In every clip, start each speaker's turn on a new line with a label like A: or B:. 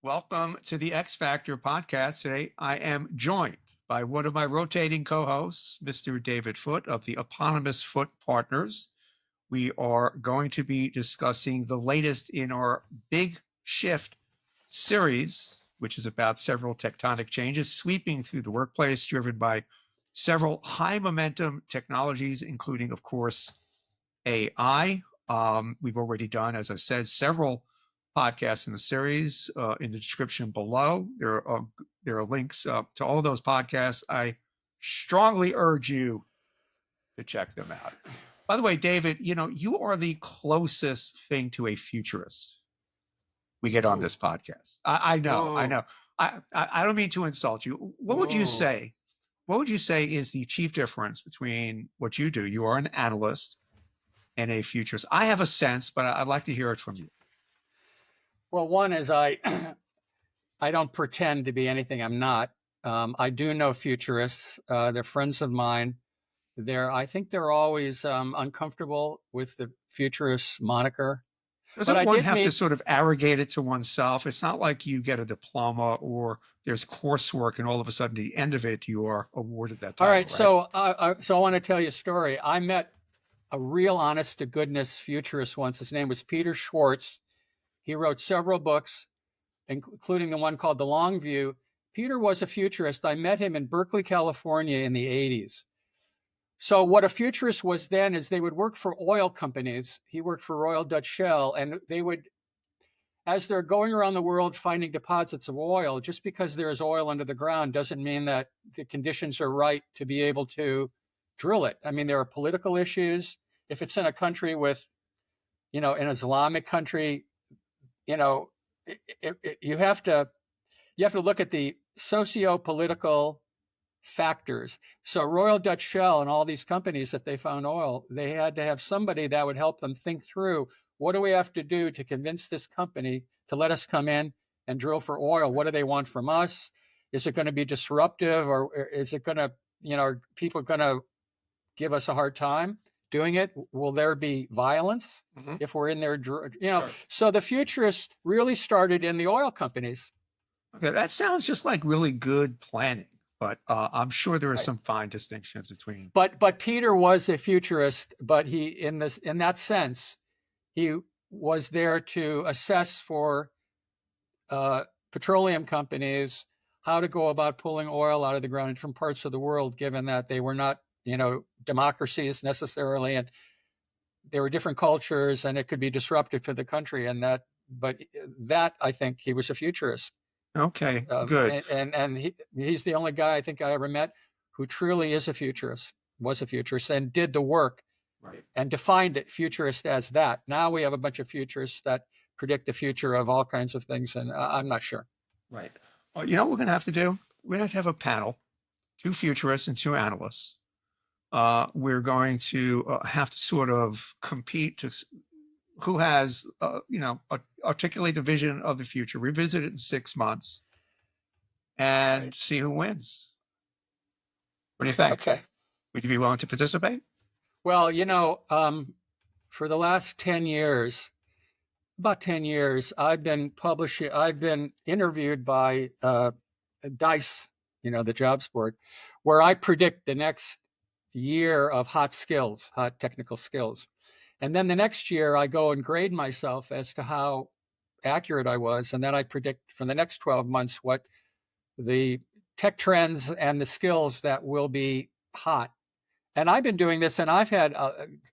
A: Welcome to the X Factor podcast. Today, I am joined by one of my rotating co-hosts, Mr. David Foote of the eponymous Foote Partners. We are going to be discussing the latest in our Big Shift series, which is about several tectonic changes sweeping through the workplace, driven by several high momentum technologies, including, of course, AI. We've already done, as I said, several podcasts in the series. In the description below, there are links to all those podcasts. I strongly urge you to check them out. By the way, David, you are the closest thing to a futurist we get on this podcast. I know. I don't mean to insult you. What would you say? What would you say is the chief difference between what you do? You are an analyst and a futurist. I have a sense, but I'd like to hear it from you.
B: Well, one is I don't pretend to be anything I'm not. I do know futurists. They're friends of mine. I think they're always uncomfortable with the futurist moniker.
A: Doesn't one have to sort of arrogate it to oneself? It's not like you get a diploma or there's coursework and all of a sudden at the end of it, you are awarded that title.
B: All right. So I want to tell you a story. I met a real honest to goodness futurist once. His name was Peter Schwartz. He wrote several books, including the one called The Long View. Peter was a futurist. I met him in Berkeley, California in the 80s. So what a futurist was then is they would work for oil companies. He worked for Royal Dutch Shell, and they would, as they're going around the world finding deposits of oil, just because there is oil under the ground doesn't mean that the conditions are right to be able to drill it. I mean, there are political issues. If it's in a country with, an Islamic country, you have to look at the socio-political factors. So Royal Dutch Shell and all these companies, if they found oil, they had to have somebody that would help them think through, what do we have to do to convince this company to let us come in and drill for oil? What do they want from us? Is it going to be disruptive, or is it going to, are people going to give us a hard time doing it? Will there be violence if we're in there? Sure. So the futurists really started in the oil companies.
A: Okay, that sounds just like really good planning, but I'm sure there are some fine distinctions between.
B: But Peter was a futurist, but he, in that sense, he was there to assess for petroleum companies how to go about pulling oil out of the ground in different parts of the world, given that they were not democracies necessarily, and there were different cultures, and it could be disruptive to the country. But I think he was a futurist.
A: Okay, good.
B: And he's the only guy I think I ever met who truly was a futurist, and did the work, and defined it futurist as that. Now we have a bunch of futurists that predict the future of all kinds of things, and I'm not sure.
A: Right. Well, you know what we're going to have to do? We're going to have a panel, 2 futurists and 2 analysts. We're going to have to sort of compete to who has, articulate the vision of the future, revisit it in 6 months, and see who wins. What do you think?
B: Okay.
A: Would you be willing to participate?
B: Well, for the last 10 years, about 10 years, I've been interviewed by DICE, the jobs board, where I predict the next year of hot technical skills. And then the next year I go and grade myself as to how accurate I was. And then I predict for the next 12 months what the tech trends and the skills that will be hot. And I've been doing this, and I've had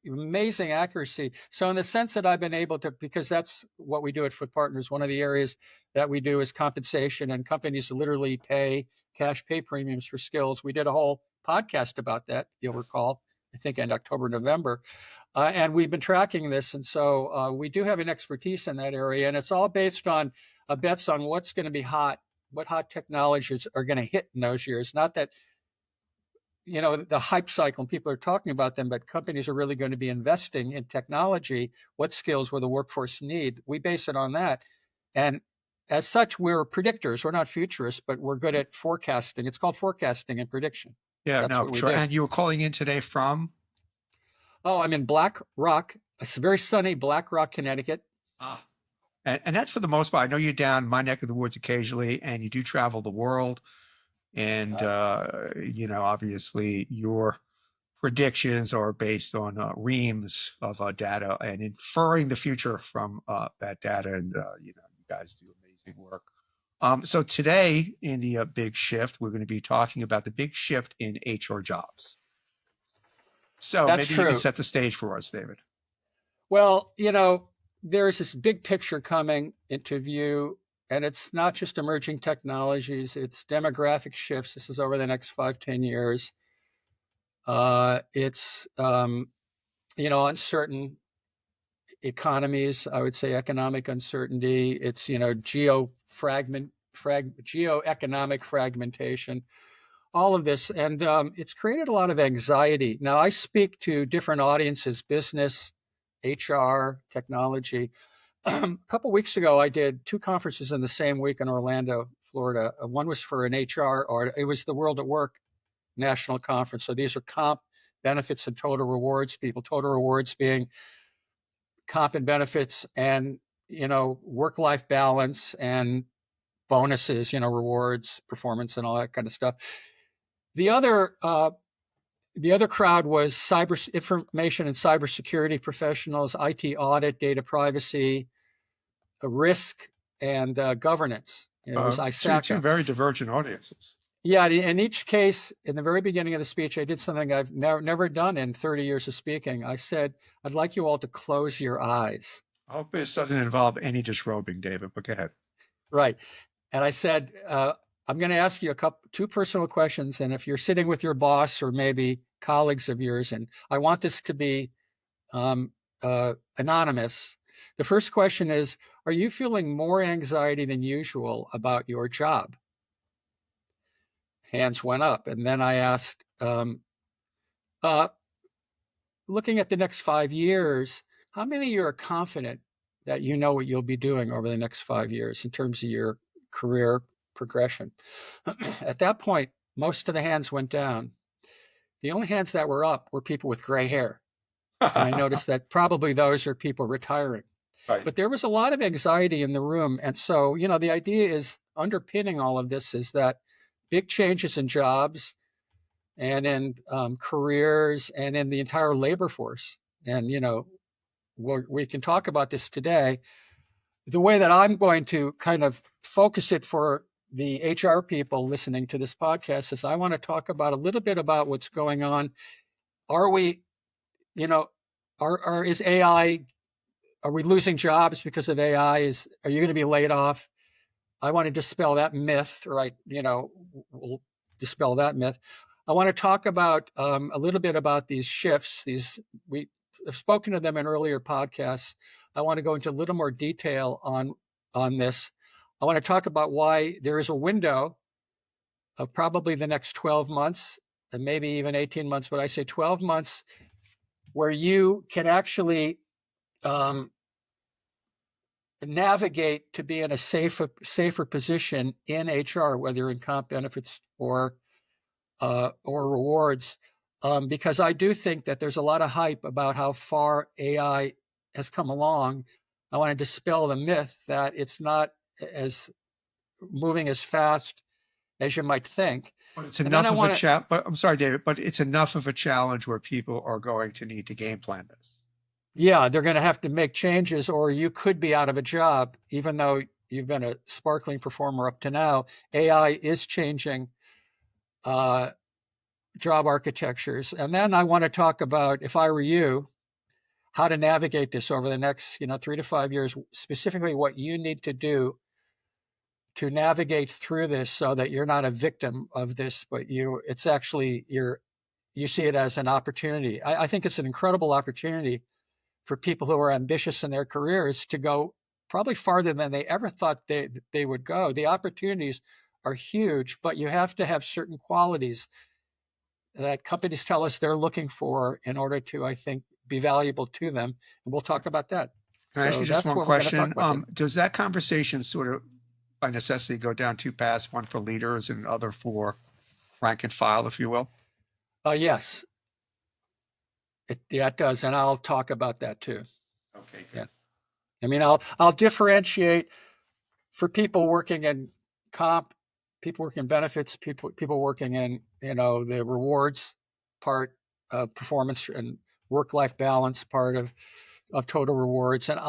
B: amazing accuracy. So in the sense that I've been able to, because that's what we do at Foote Partners, one of the areas that we do is compensation, and companies literally pay cash pay premiums for skills. We did a whole podcast about that, you'll recall, I think in October, November. And we've been tracking this. And so we do have an expertise in that area. And it's all based on bets on what's going to be hot, what hot technologies are going to hit in those years. Not that, the hype cycle, people are talking about them, but companies are really going to be investing in technology. What skills will the workforce need? We base it on that. And as such, we're predictors. We're not futurists, but we're good at forecasting. It's called forecasting and prediction.
A: Yeah,
B: That's
A: no,
B: what we
A: sure.
B: do.
A: And you were calling in today from?
B: Oh, I'm in Black Rock. It's very sunny Black Rock, Connecticut.
A: Ah. And that's for the most part. I know you're down my neck of the woods occasionally, and you do travel the world. And,
B: Right.
A: obviously your predictions are based on reams of data and inferring the future from that data. And, you guys do amazing work. So today in the big shift, we're going to be talking about the big shift in HR jobs. So
B: That's
A: maybe you can
B: true.
A: set the stage for us, David.
B: Well, there's this big picture coming into view, and it's not just emerging technologies, it's demographic shifts. This is over the next 5, 10 years. It's, uncertain economies, I would say economic uncertainty. It's, geoeconomic fragmentation, all of this. And it's created a lot of anxiety. Now, I speak to different audiences, business, HR, technology. A couple of weeks ago, I did 2 conferences in the same week in Orlando, Florida. One was for an HR, or it was the World at Work National Conference. So these are comp, benefits, and total rewards people. Total rewards being comp and benefits, and work-life balance and bonuses, rewards, performance, and all that kind of stuff. The other crowd was cyber information and cybersecurity professionals, IT audit, data privacy, risk, and governance. It was
A: Two
B: ISACA.
A: very divergent audiences.
B: Yeah, in each case, in the very beginning of the speech, I did something I've never done in 30 years of speaking. I said, I'd like you all to close your eyes.
A: I hope this doesn't involve any disrobing, David, but go ahead.
B: Right. And I said, I'm going to ask you two personal questions. And if you're sitting with your boss or maybe colleagues of yours, and I want this to be anonymous. The first question is, are you feeling more anxiety than usual about your job? Hands went up. And then I asked, looking at the next 5 years, how many of you are confident that you know what you'll be doing over the next 5 years in terms of your career progression? At that point, most of the hands went down. The only hands that were up were people with gray hair. And I noticed that probably those are people retiring.
A: Right.
B: But there was a lot of anxiety in the room. And so, the idea is underpinning all of this is that big changes in jobs and in careers and in the entire labor force. And, we can talk about this today. The way that I'm going to kind of focus it for the HR people listening to this podcast is I want to talk about a little bit about what's going on. Are we, is AI, are we losing jobs because of AI? Are you going to be laid off? I want to dispel that myth, right? We'll dispel that myth. I want to talk about a little bit about these shifts. We have spoken to them in earlier podcasts. I want to go into a little more detail on this. I want to talk about why there is a window of probably the next 12 months and maybe even 18 months, but I say 12 months where you can actually navigate to be in a safer position in HR, whether in comp, benefits, or rewards, because I do think that there's a lot of hype about how far AI has come along. I want to dispel the myth that it's not as moving as fast as you might think.
A: But it's
B: And then
A: enough
B: I
A: of a
B: want to,
A: chat. But I'm sorry, David, but it's enough of a challenge where people are going to need to game plan this.
B: yeah, they're going to have to make changes, or you could be out of a job, even though you've been a sparkling performer up to now. AI is changing job architectures. And then I want to talk about, if I were you, how to navigate this over the next 3 to 5 years, specifically what you need to do to navigate through this so that you're not a victim of this, but you see it as an opportunity. I think it's an incredible opportunity for people who are ambitious in their careers to go probably farther than they ever thought they would go. The opportunities are huge, but you have to have certain qualities that companies tell us they're looking for in order to, I think, be valuable to them. And we'll talk about that.
A: Can I ask
B: So
A: you just
B: that's
A: one
B: what we're going to talk
A: question?
B: about today.
A: Does that conversation sort of by necessity go down two paths, one for leaders and other for rank and file, if you will?
B: Yes, it does, and I'll talk about that too.
A: Okay, good.
B: Yeah, I mean, I'll differentiate for people working in comp, people working in benefits, people working in the rewards part, performance and work life balance part of total rewards. And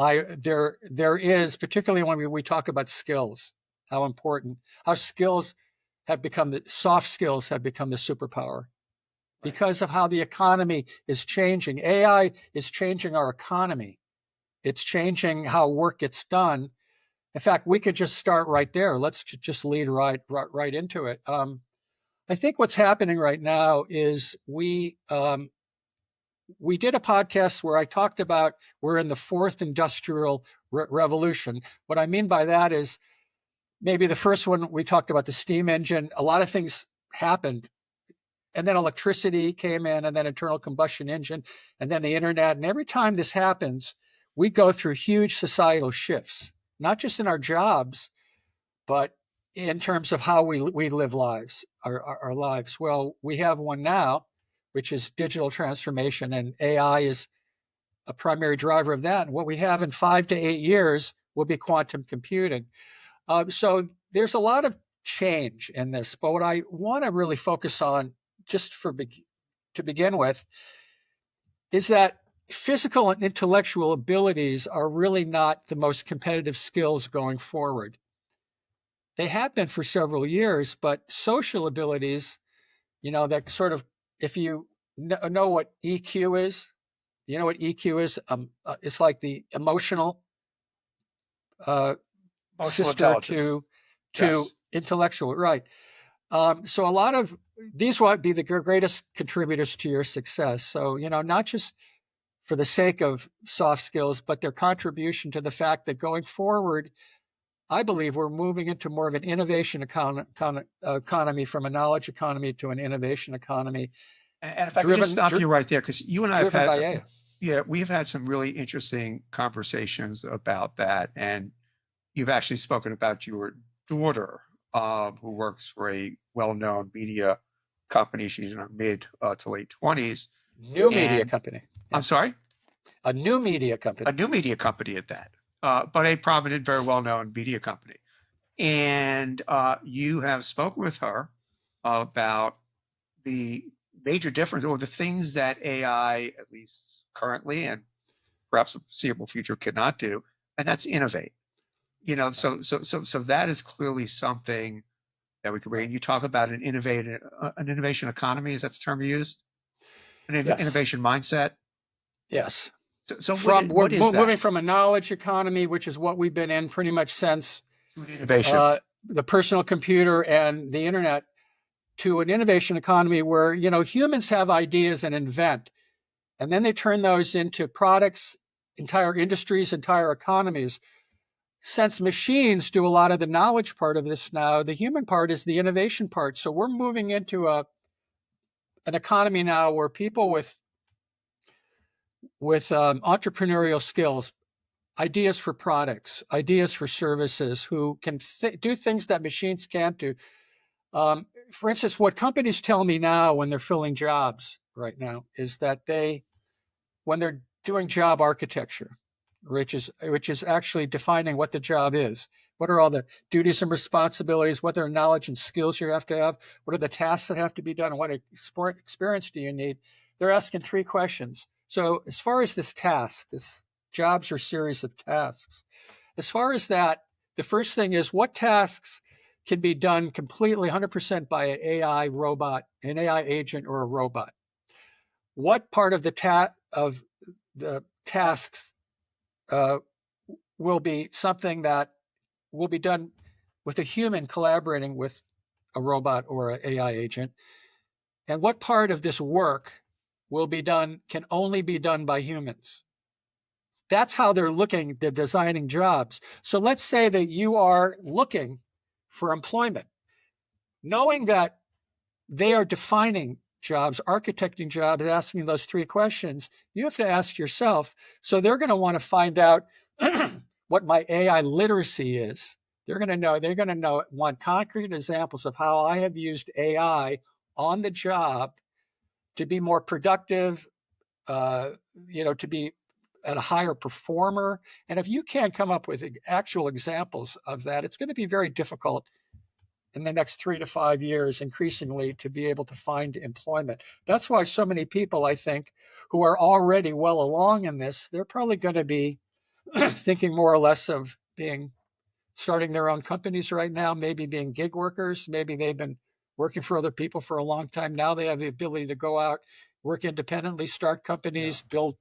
B: there is, particularly when we talk about skills, how important, how skills have become the soft skills have become the superpower
A: Right.
B: because of how the economy is changing. AI is changing our economy. It's changing how work gets done. In fact, we could just start right there. Let's just lead right into it. I think what's happening right now is we did a podcast where I talked about we're in the fourth industrial revolution. What I mean by that is maybe the first one we talked about the steam engine. A lot of things happened, and then electricity came in, and then internal combustion engine, and then the internet. And every time this happens, we go through huge societal shifts, not just in our jobs, but in terms of how we live lives, our lives. Well, we have one now, which is digital transformation, and AI is a primary driver of that. And what we have in 5 to 8 years will be quantum computing. So there's a lot of change in this. But what I want to really focus on, just to begin with, is that physical and intellectual abilities are really not the most competitive skills going forward. They have been for several years, but social abilities, that sort of, if you know what EQ is, you know what EQ is? It's like the emotional
A: Emotional
B: sister
A: intelligence.
B: to
A: Yes.
B: intellectual, right? So a lot of these will be the greatest contributors to your success. So not just for the sake of soft skills, but their contribution to the fact that going forward, I believe we're moving into more of an innovation economy, from a knowledge economy to an innovation economy,
A: And if I could just stop you right there, because you and I have
B: driven
A: had,
B: by AI.
A: yeah, we've had some really interesting conversations about that. And you've actually spoken about your daughter, who works for a well-known media company. She's in her mid to late 20s.
B: New media
A: And
B: company.
A: I'm
B: Yeah.
A: sorry,
B: A new media
A: a
B: company.
A: new media company at that, but a prominent, very well-known media company. And you have spoken with her about the major difference or the things that AI, at least currently and perhaps the foreseeable future, cannot do, and that's innovate. So that is clearly something that we could bring. You talk about an innovation economy. Is that the term you used? An
B: Yes.
A: innovation mindset.
B: Yes.
A: So
B: We're
A: what is
B: moving
A: that
B: from a knowledge economy, which is what we've been in pretty much since
A: to an innovation?
B: uh, the personal computer and the internet, to an innovation economy where humans have ideas and invent, and then they turn those into products, entire industries, entire economies. Since machines do a lot of the knowledge part of this now, the human part is the innovation part. So we're moving into an economy now where people with entrepreneurial skills, ideas for products, ideas for services, who can do things that machines can't do. For instance, what companies tell me now when they're filling jobs right now is that when they're doing job architecture, which is actually defining what the job is, what are all the duties and responsibilities, what are knowledge and skills you have to have, what are the tasks that have to be done, and what experience do you need? They're asking 3 questions. So as far as this jobs are series of tasks. As far as that, the first thing is, what tasks can be done completely 100% by an AI robot, an AI agent, or a robot? What part of the tasks uh, will be something that will be done with a human collaborating with a robot or an AI agent? And what part of this work can only be done by humans? That's how they're designing jobs. So let's say that you are looking for employment, knowing that they are defining jobs, architecting jobs, asking those 3 questions. You have to ask yourself, so they're going to want to find out what my AI literacy is. They're going to want concrete examples of how I have used AI on the job to be more productive, to be at a higher performer. And if you can't come up with actual examples of that, it's going to be very difficult in the next 3 to 5 years, increasingly, to be able to find employment. That's why so many people, I think, who are already well along in this, they're probably going to be thinking more or less of starting their own companies right now, maybe being gig workers. Maybe they've been working for other people for a long time. Now they have the ability to go out, work independently, start companies, build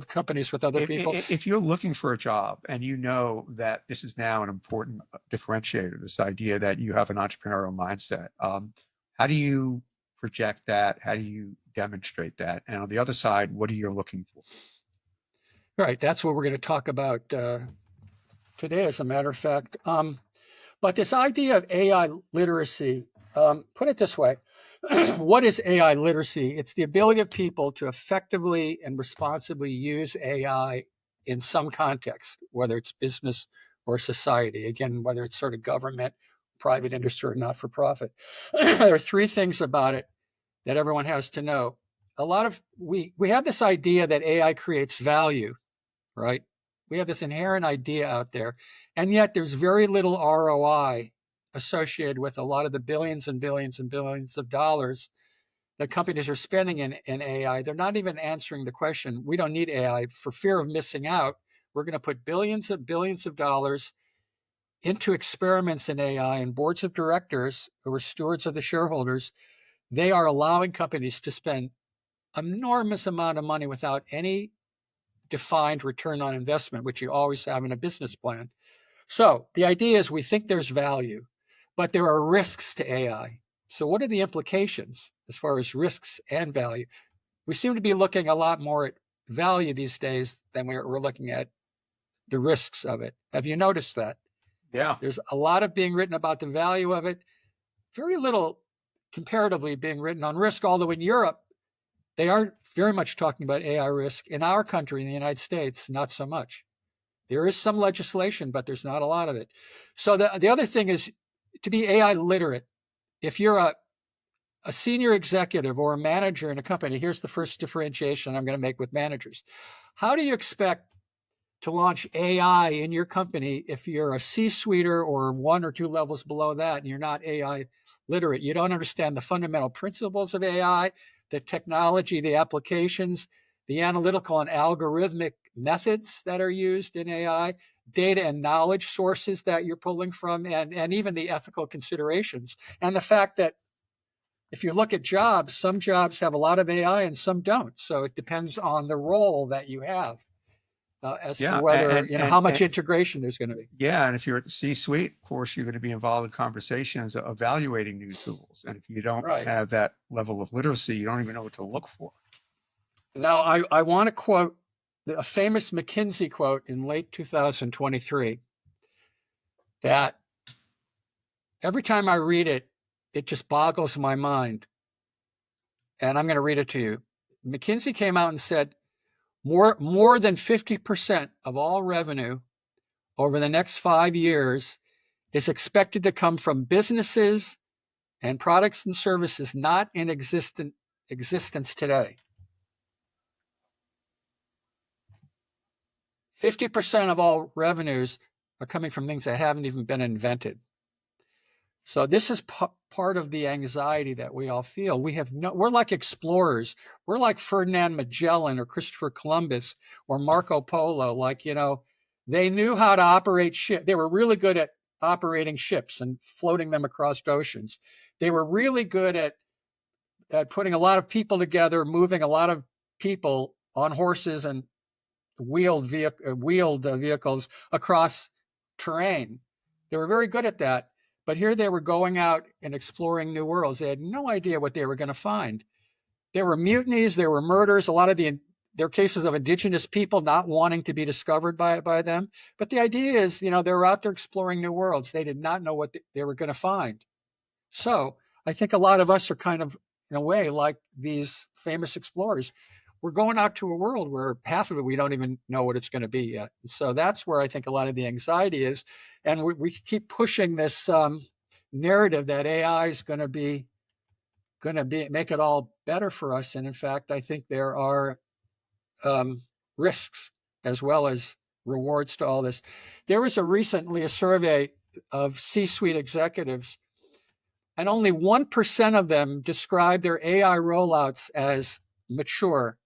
B: companies with other people.
A: If you're looking for a job and you know that this is now an important differentiator, this idea that you have an entrepreneurial mindset, how do you project that? How do you demonstrate that? And on the other side, what are you looking for?
B: Right. That's what we're going to talk about today, as a matter of fact. But this idea of AI literacy, put it this way. What is AI literacy? It's the ability of people to effectively and responsibly use AI in some context, whether it's business or society. Again, whether it's sort of government, private industry, or not for profit. There are three things about it that everyone has to know. We have this idea that AI creates value, right? We have this inherent idea out there, and yet there's very little ROI associated with a lot of the billions and billions and billions of dollars that companies are spending in AI. They're not even answering the question. We don't need AI for fear of missing out. We're going to put billions of dollars into experiments in AI, and boards of directors who are stewards of the shareholders, they are allowing companies to spend enormous amount of money without any defined return on investment, which you always have in a business plan. So the idea is we think there's value, but there are risks to AI. So what are the implications as far as risks and value? We seem to be looking a lot more at value these days than we're looking at the risks of it. Have you noticed that?
A: Yeah.
B: There's a lot of being written about the value of it, very little comparatively being written on risk, although in Europe, they are very much talking about AI risk. In our country, in the United States, not so much. There is some legislation, but there's not a lot of it. So the other thing is to be AI literate. If you're a senior executive or a manager in a company, here's the first differentiation I'm going to make with managers. How do you expect to launch AI in your company if you're a C-suiter or 1 or 2 levels below that and you're not AI literate? You don't understand the fundamental principles of AI, the technology, the applications, the analytical and algorithmic methods that are used in AI, data and knowledge sources that you're pulling from, and even the ethical considerations. And the fact that if you look at jobs, some jobs have a lot of AI and some don't. So it depends on the role that you have as to whether, how much integration there's going to be.
A: Yeah, and if you're at the C-suite, of course, you're going to be involved in conversations evaluating new tools. And if you don't have that level of literacy, you don't even know what to look for.
B: Now, I want to quote a famous McKinsey quote in late 2023 that every time I read it, it just boggles my mind. And I'm going to read it to you. McKinsey came out and said, more than 50% of all revenue over the next 5 years is expected to come from businesses and products and services not in existence today. 50% of all revenues are coming from things that haven't even been invented. So this is part of the anxiety that we all feel. We're like explorers. We're like Ferdinand Magellan or Christopher Columbus or Marco Polo. They knew how to operate ships. They were really good at operating ships and floating them across oceans. They were really good at putting a lot of people together, moving a lot of people on horses and wheeled vehicles across terrain. They were very good at that. But here they were going out and exploring new worlds. They had no idea what they were going to find. There were mutinies, there were murders, a lot of there are cases of indigenous people not wanting to be discovered by them. But the idea is, they were out there exploring new worlds. They did not know what they were going to find. So I think a lot of us are kind of, in a way, like these famous explorers. We're going out to a world where half of it we don't even know what it's going to be yet. So that's where I think a lot of the anxiety is. And we keep pushing this narrative that AI is going to be going to make it all better for us. And in fact, I think there are risks as well as rewards to all this. There was recently a survey of C-suite executives, and only 1% of them described their AI rollouts as mature.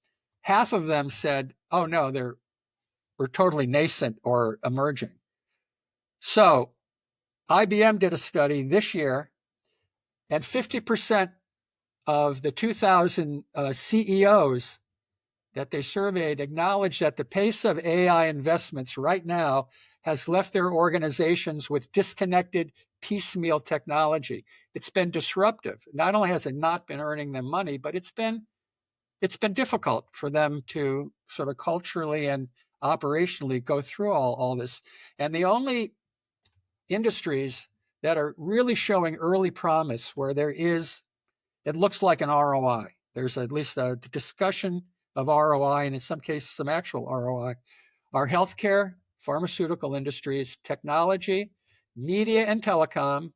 B: Half of them said, oh no, we're totally nascent or emerging. So IBM did a study this year, and 50% of the 2,000 CEOs that they surveyed acknowledged that the pace of AI investments right now has left their organizations with disconnected, piecemeal technology. It's been disruptive. Not only has it not been earning them money, but it's been difficult for them to sort of culturally and operationally go through all this. And the only industries that are really showing early promise where it looks like an ROI. There's at least a discussion of ROI, and in some cases, some actual ROI, are healthcare, pharmaceutical industries, technology, media and telecom,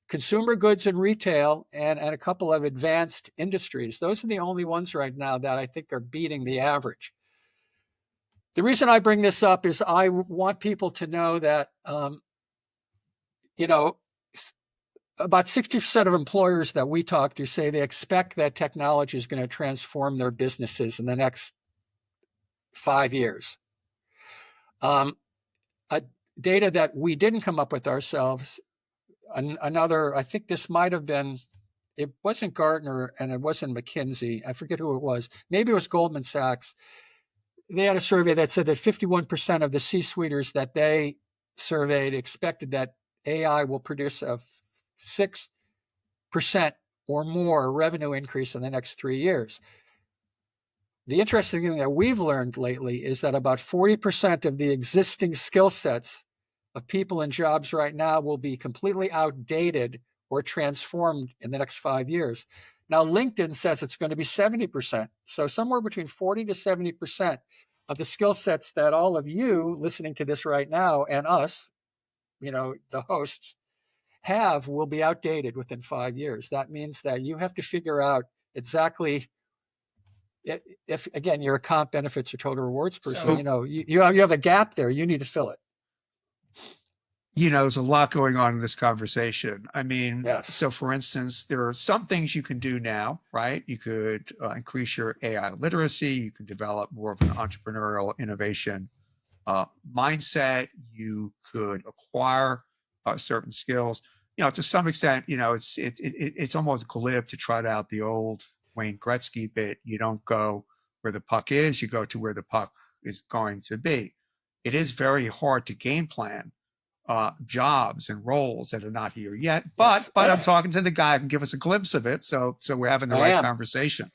B: consumer goods and retail, and a couple of advanced industries. Those are the only ones right now that I think are beating the average. The reason I bring this up is I want people to know that, about 60% of employers that we talk to say they expect that technology is going to transform their businesses in the next 5 years. Data that we didn't come up with ourselves, another, I think this might have been, it wasn't Gartner and it wasn't McKinsey. I forget who it was. Maybe it was Goldman Sachs. They had a survey that said that 51% of the C-suiters that they surveyed expected that AI will produce a 6% or more revenue increase in the next 3 years. The interesting thing that we've learned lately is that about 40% of the existing skill sets of people in jobs right now will be completely outdated or transformed in the next 5 years. Now, LinkedIn says it's going to be 70%. So somewhere between 40 to 70% of the skill sets that all of you listening to this right now and us, the hosts, have will be outdated within 5 years. That means that you have to figure out exactly if again, you're a comp benefits or total rewards person,
A: So,
B: you have a gap there. You need to fill it.
A: there's a lot going on in this conversation. I mean,
B: Yes.
A: so for instance, there are some things you can do now, right? You could increase your AI literacy. You can develop more of an entrepreneurial innovation mindset. You could acquire certain skills. To some extent, it's almost glib to trot out the old Wayne Gretzky bit. You don't go where the puck is, you go to where the puck is going to be. It is very hard to game plan jobs and roles that are not here yet. But
B: Yes.
A: I'm talking to the guy who can give us a glimpse of it. So we're having the right conversation.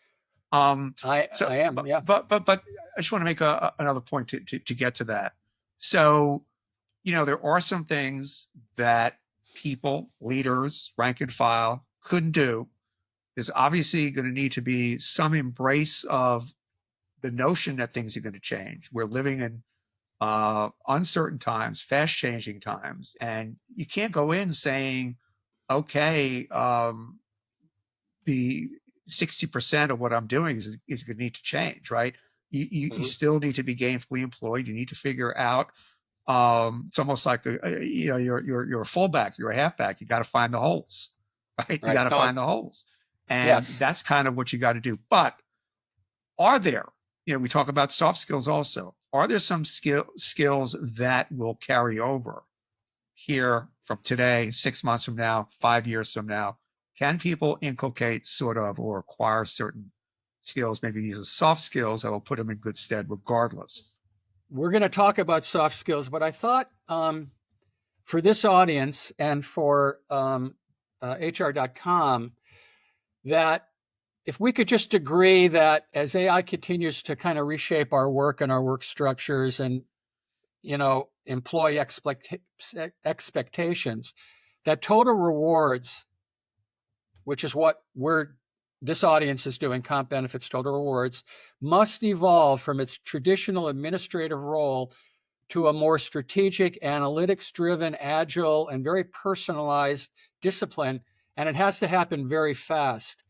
B: I am. Yeah.
A: But I just want to make another point to get to that. So, there are some things that people, leaders, rank and file couldn't do. There's obviously going to need to be some embrace of the notion that things are going to change. We're living in uncertain times, fast changing times, and you can't go in saying, okay, the 60% of what I'm doing is going to need to change, right? You still need to be gainfully employed. You need to figure out. It's almost like you're a fullback, you're a halfback. You got to find the holes, right? You got to find the holes, and that's kind of what you got to do. But are there? We talk about soft skills also. Are there some skills that will carry over here from today, 6 months from now, 5 years from now? Can people inculcate sort of or acquire certain skills? Maybe these are soft skills that will put them in good stead regardless.
B: We're going to talk about soft skills, but I thought for this audience and for HR.com that if we could just agree that as AI continues to kind of reshape our work and our work structures and, employee expectations, that total rewards, which is what this audience is doing, comp benefits, total rewards, must evolve from its traditional administrative role to a more strategic, analytics-driven, agile, and very personalized discipline, and it has to happen very fast.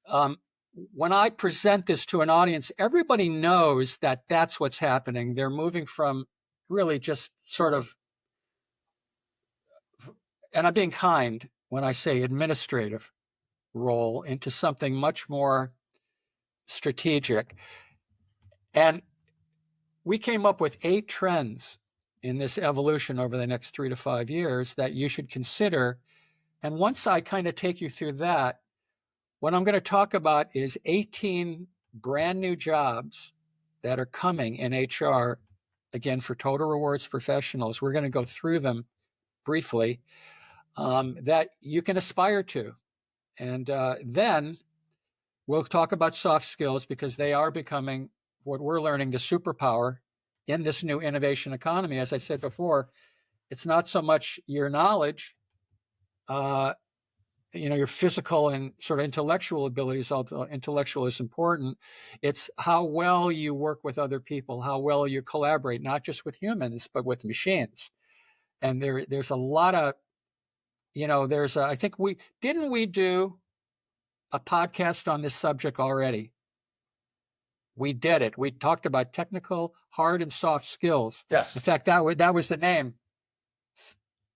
B: when I present this to an audience, everybody knows that that's what's happening. They're moving from really just sort of, and I'm being kind when I say administrative role, into something much more strategic. And we came up with 8 trends in this evolution over the next 3 to 5 years that you should consider. And once I kind of take you through that, what I'm going to talk about is 18 brand new jobs that are coming in HR, again, for total rewards professionals. We're going to go through them briefly, that you can aspire to. And then we'll talk about soft skills, because they are becoming, what we're learning, the superpower in this new innovation economy. As I said before, it's not so much your knowledge, your physical and sort of intellectual abilities, although intellectual is important. It's how well you work with other people, how well you collaborate, not just with humans, but with machines. And there's a lot of, I think we do a podcast on this subject already. We did it. We talked about technical, hard, and soft skills.
A: Yes.
B: In fact, that was the name.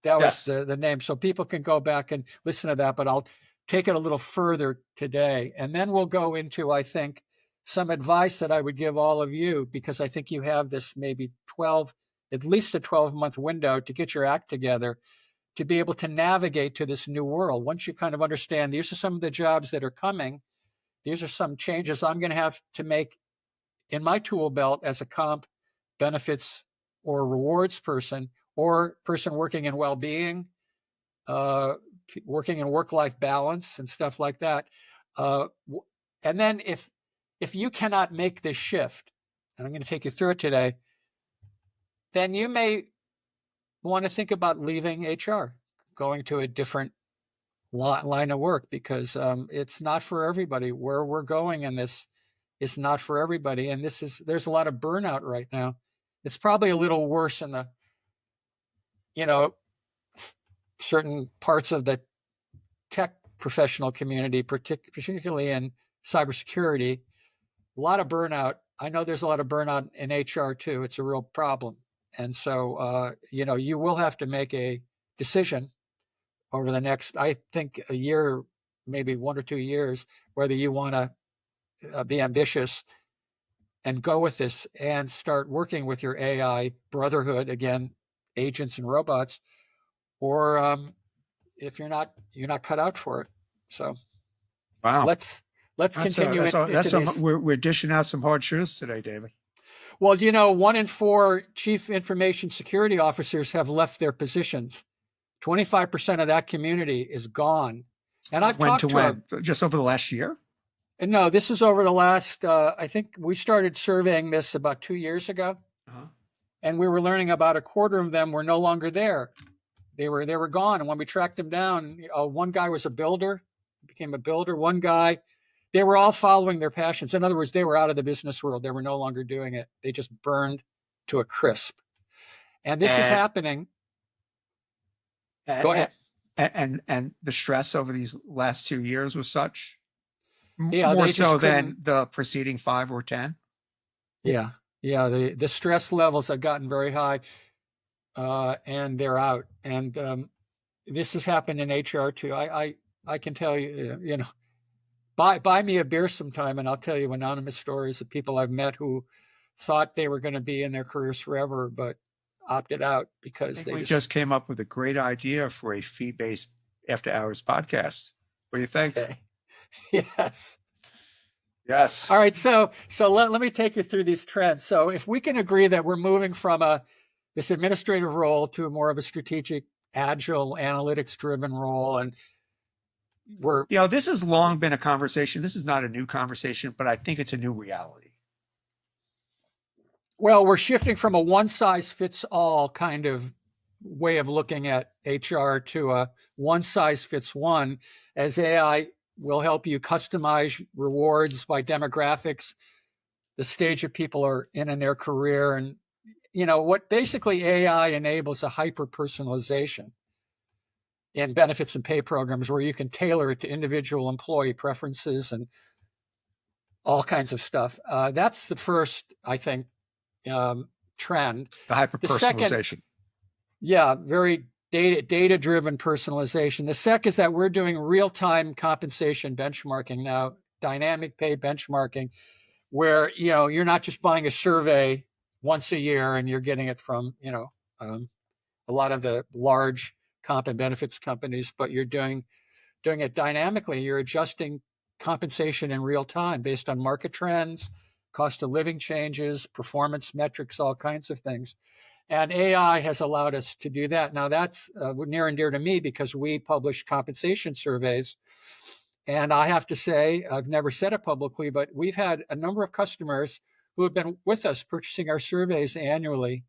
B: That was
A: Yes.
B: the name. So people can go back and listen to that, but I'll take it a little further today. And then we'll go into, I think, some advice that I would give all of you, because I think you have this maybe at least a 12-month window to get your act together, to be able to navigate to this new world. Once you kind of understand, these are some of the jobs that are coming. These are some changes I'm going to have to make in my tool belt as a comp, benefits, or rewards person, or person working in well-being, working in work-life balance and stuff like that. And then if you cannot make this shift, and I'm going to take you through it today, then you may want to think about leaving HR, going to a different line of work, because it's not for everybody. Where we're going in this is not for everybody. And there's a lot of burnout right now. It's probably a little worse in the, certain parts of the tech professional community, particularly in cybersecurity. A lot of burnout. I know there's a lot of burnout in HR too. It's a real problem. And so, you will have to make a decision over the next, I think, a year, maybe 1 or 2 years, whether you want to be ambitious and go with this and start working with your AI brotherhood, again, agents and robots, or if you're not cut out for it. So
A: Wow.
B: let's continue into these.
A: We're dishing out some hard truths today, David.
B: Well, 1 in 4 chief information security officers have left their positions. 25% of that community is gone. And I've talked to
A: just over the last year?
B: No, this is over the last, I think we started surveying this about 2 years ago.
A: Uh-huh.
B: And we were learning about a quarter of them were no longer there. They were gone. And when we tracked them down, one guy was a builder, became a builder. One guy, they were all following their passions. In other words, they were out of the business world. They were no longer doing it. They just burned to a crisp. And this is happening. Go ahead.
A: And the stress over these last 2 years was such,
B: yeah,
A: more so than the preceding 5 or 10.
B: Yeah. The stress levels have gotten very high, and they're out. And this has happened in HR too. I can tell you, buy me a beer sometime, and I'll tell you anonymous stories of people I've met who thought they were going to be in their careers forever, but opted out because
A: we just came up with a great idea for a fee-based after-hours podcast. What do you think?
B: Okay. Yes.
A: Yes.
B: All right. So let me take you through these trends. So if we can agree that we're moving from this administrative role to a more of a strategic, agile, analytics-driven role, and
A: this has long been a conversation. This is not a new conversation, but I think it's a new reality.
B: Well, we're shifting from a one-size-fits-all kind of way of looking at HR to a one-size-fits-one, as AI will help you customize rewards by demographics, the stage that people are in their career. And, what basically AI enables a hyper-personalization. in benefits and pay programs where you can tailor it to individual employee preferences and all kinds of stuff. That's the first, I think, trend.
A: The hyper
B: The second,
A: personalization.
B: yeah, very data-driven personalization. The second is that we're doing real-time compensation benchmarking now, dynamic pay benchmarking, where you're not just buying a survey once a year and you're getting it from a lot of the large comp and benefits companies, but you're doing it dynamically. You're adjusting compensation in real time based on market trends, cost of living changes, performance metrics, all kinds of things. And AI has allowed us to do that. Now, that's near and dear to me because we publish compensation surveys. And I have to say, I've never said it publicly, but we've had a number of customers who have been with us purchasing our surveys annually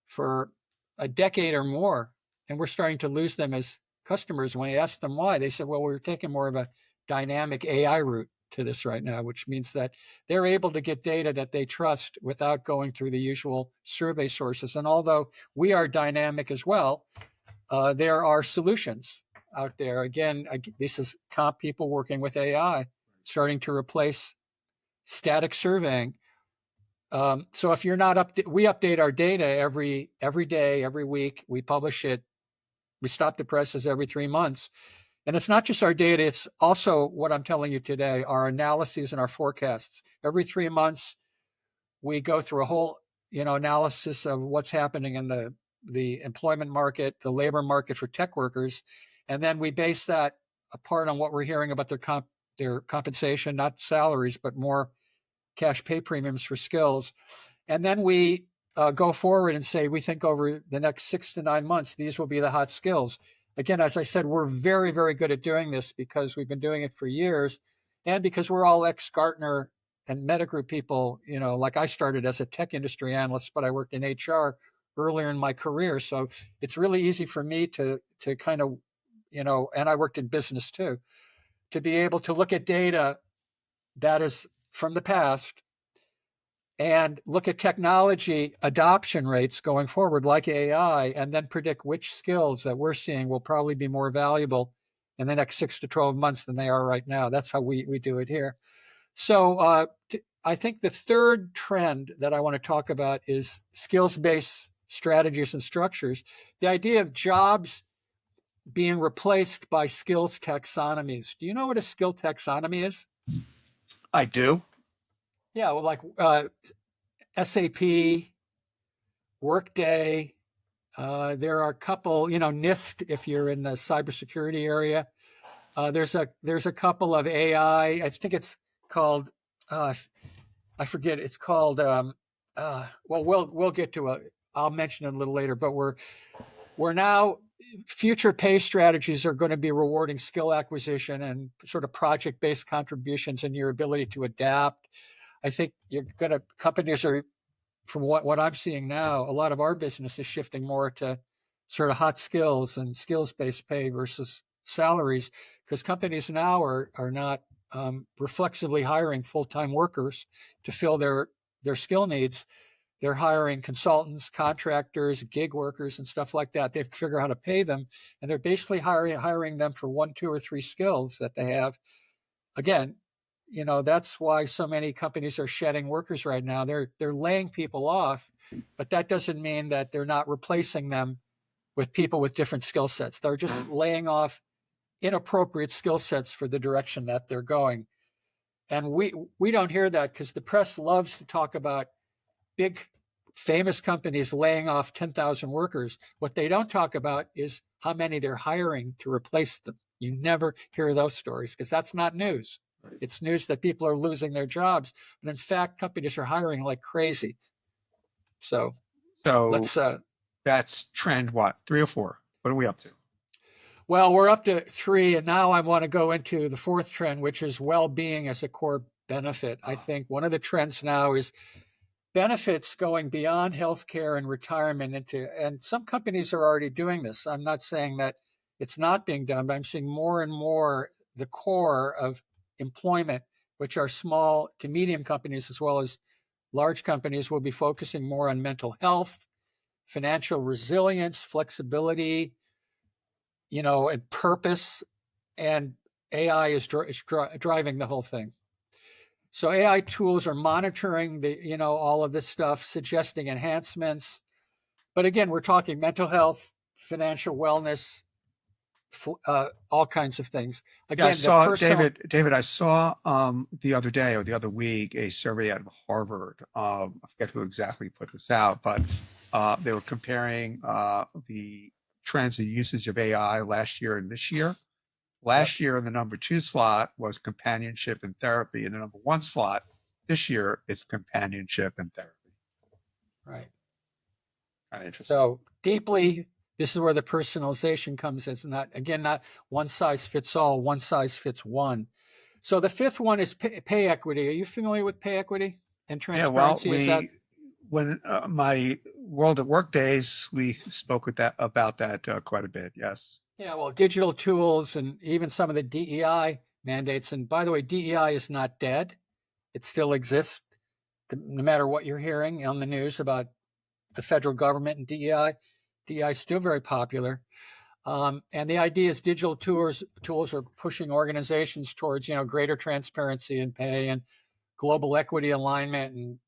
B: for a decade or more. And we're starting to lose them as customers. When I asked them why, they said, well, we're taking more of a dynamic AI route to this right now, which means that they're able to get data that they trust without going through the usual survey sources. And although we are dynamic as well, there are solutions out there. Again, this is comp people working with AI, starting to replace static surveying. So if you're not we update our data every day, every week. We publish it. We stop the presses every 3 months. And it's not just our data, it's also what I'm telling you today, our analyses and our forecasts. Every 3 months, we go through a whole, analysis of what's happening in the employment market, the labor market for tech workers. And then we base that apart on what we're hearing about their compensation, not salaries, but more cash pay premiums for skills. And then we go forward and say, we think over the next 6 to 9 months, these will be the hot skills. Again, as I said, we're very, very good at doing this because we've been doing it for years and because we're all ex-Gartner and Metagroup people. Like I started as a tech industry analyst, but I worked in HR earlier in my career. So it's really easy for me to kind of, and I worked in business too, to be able to look at data that is from the past and look at technology adoption rates going forward, like AI, and then predict which skills that we're seeing will probably be more valuable in the next 6 to 12 months than they are right now. That's how we do it here. So I think the third trend that I want to talk about is skills-based strategies and structures. The idea of jobs being replaced by skills taxonomies. Do you know what a skill taxonomy is?
A: I do.
B: Yeah, well, like SAP, Workday. There are a couple, NIST if you're in the cybersecurity area. There's a couple of AI. I think it's called. I forget. It's called. Well, we'll get to it. I'll mention it a little later. But we're now future pay strategies are going to be rewarding skill acquisition and sort of project-based contributions and your ability to adapt. I think companies are, from what I'm seeing now, a lot of our business is shifting more to sort of hot skills and skills-based pay versus salaries, because companies now are not reflexively hiring full-time workers to fill their skill needs. They're hiring consultants, contractors, gig workers, and stuff like that. They have to figure out how to pay them, and they're basically hiring them for 1, 2, or 3 skills that they have. Again, that's why so many companies are shedding workers right now. They're laying people off, but that doesn't mean that they're not replacing them with people with different skill sets. They're just laying off inappropriate skill sets for the direction that they're going. And we don't hear that because the press loves to talk about big famous companies laying off 10,000 workers. What they don't talk about is how many they're hiring to replace them. You never hear those stories because that's not news. Right. It's news that people are losing their jobs, but in fact, companies are hiring like crazy. So let's.
A: That's trend what, 3 or 4? What are we up to?
B: Well, we're up to 3, and now I want to go into the 4th trend, which is well-being as a core benefit. I think one of the trends now is benefits going beyond healthcare and retirement and some companies are already doing this. I'm not saying that it's not being done, but I'm seeing more and more the core of employment, which are small to medium companies as well as large companies, will be focusing more on mental health, financial resilience, flexibility, and purpose, and AI is driving the whole thing. So AI tools are monitoring all of this stuff, suggesting enhancements. But again, we're talking mental health, financial wellness, all kinds of things.
A: Yeah, I
B: Again, the
A: saw
B: personal.
A: David, I saw the other day or the other week a survey out of Harvard. I forget who exactly put this out, but they were comparing the trends and usage of AI last year and this year.
B: Yep.
A: Last year, in the number 2 slot was companionship and therapy. In the number 1 slot this year, it's companionship and therapy.
B: Right.
A: Kind of interesting.
B: So deeply, this is where the personalization comes. It's not one size fits all, one size fits one. So the fifth one is pay equity. Are you familiar with pay equity and
A: Yeah, well,
B: transparency? Is that
A: when my World at Work days, we spoke about that quite a bit. Yes.
B: Yeah, well, digital tools and even some of the DEI mandates. And by the way, DEI is not dead. It still exists, no matter what you're hearing on the news about the federal government and DEI. DEI is still very popular. And the idea is digital tools are pushing organizations towards, greater transparency in pay and global equity alignment and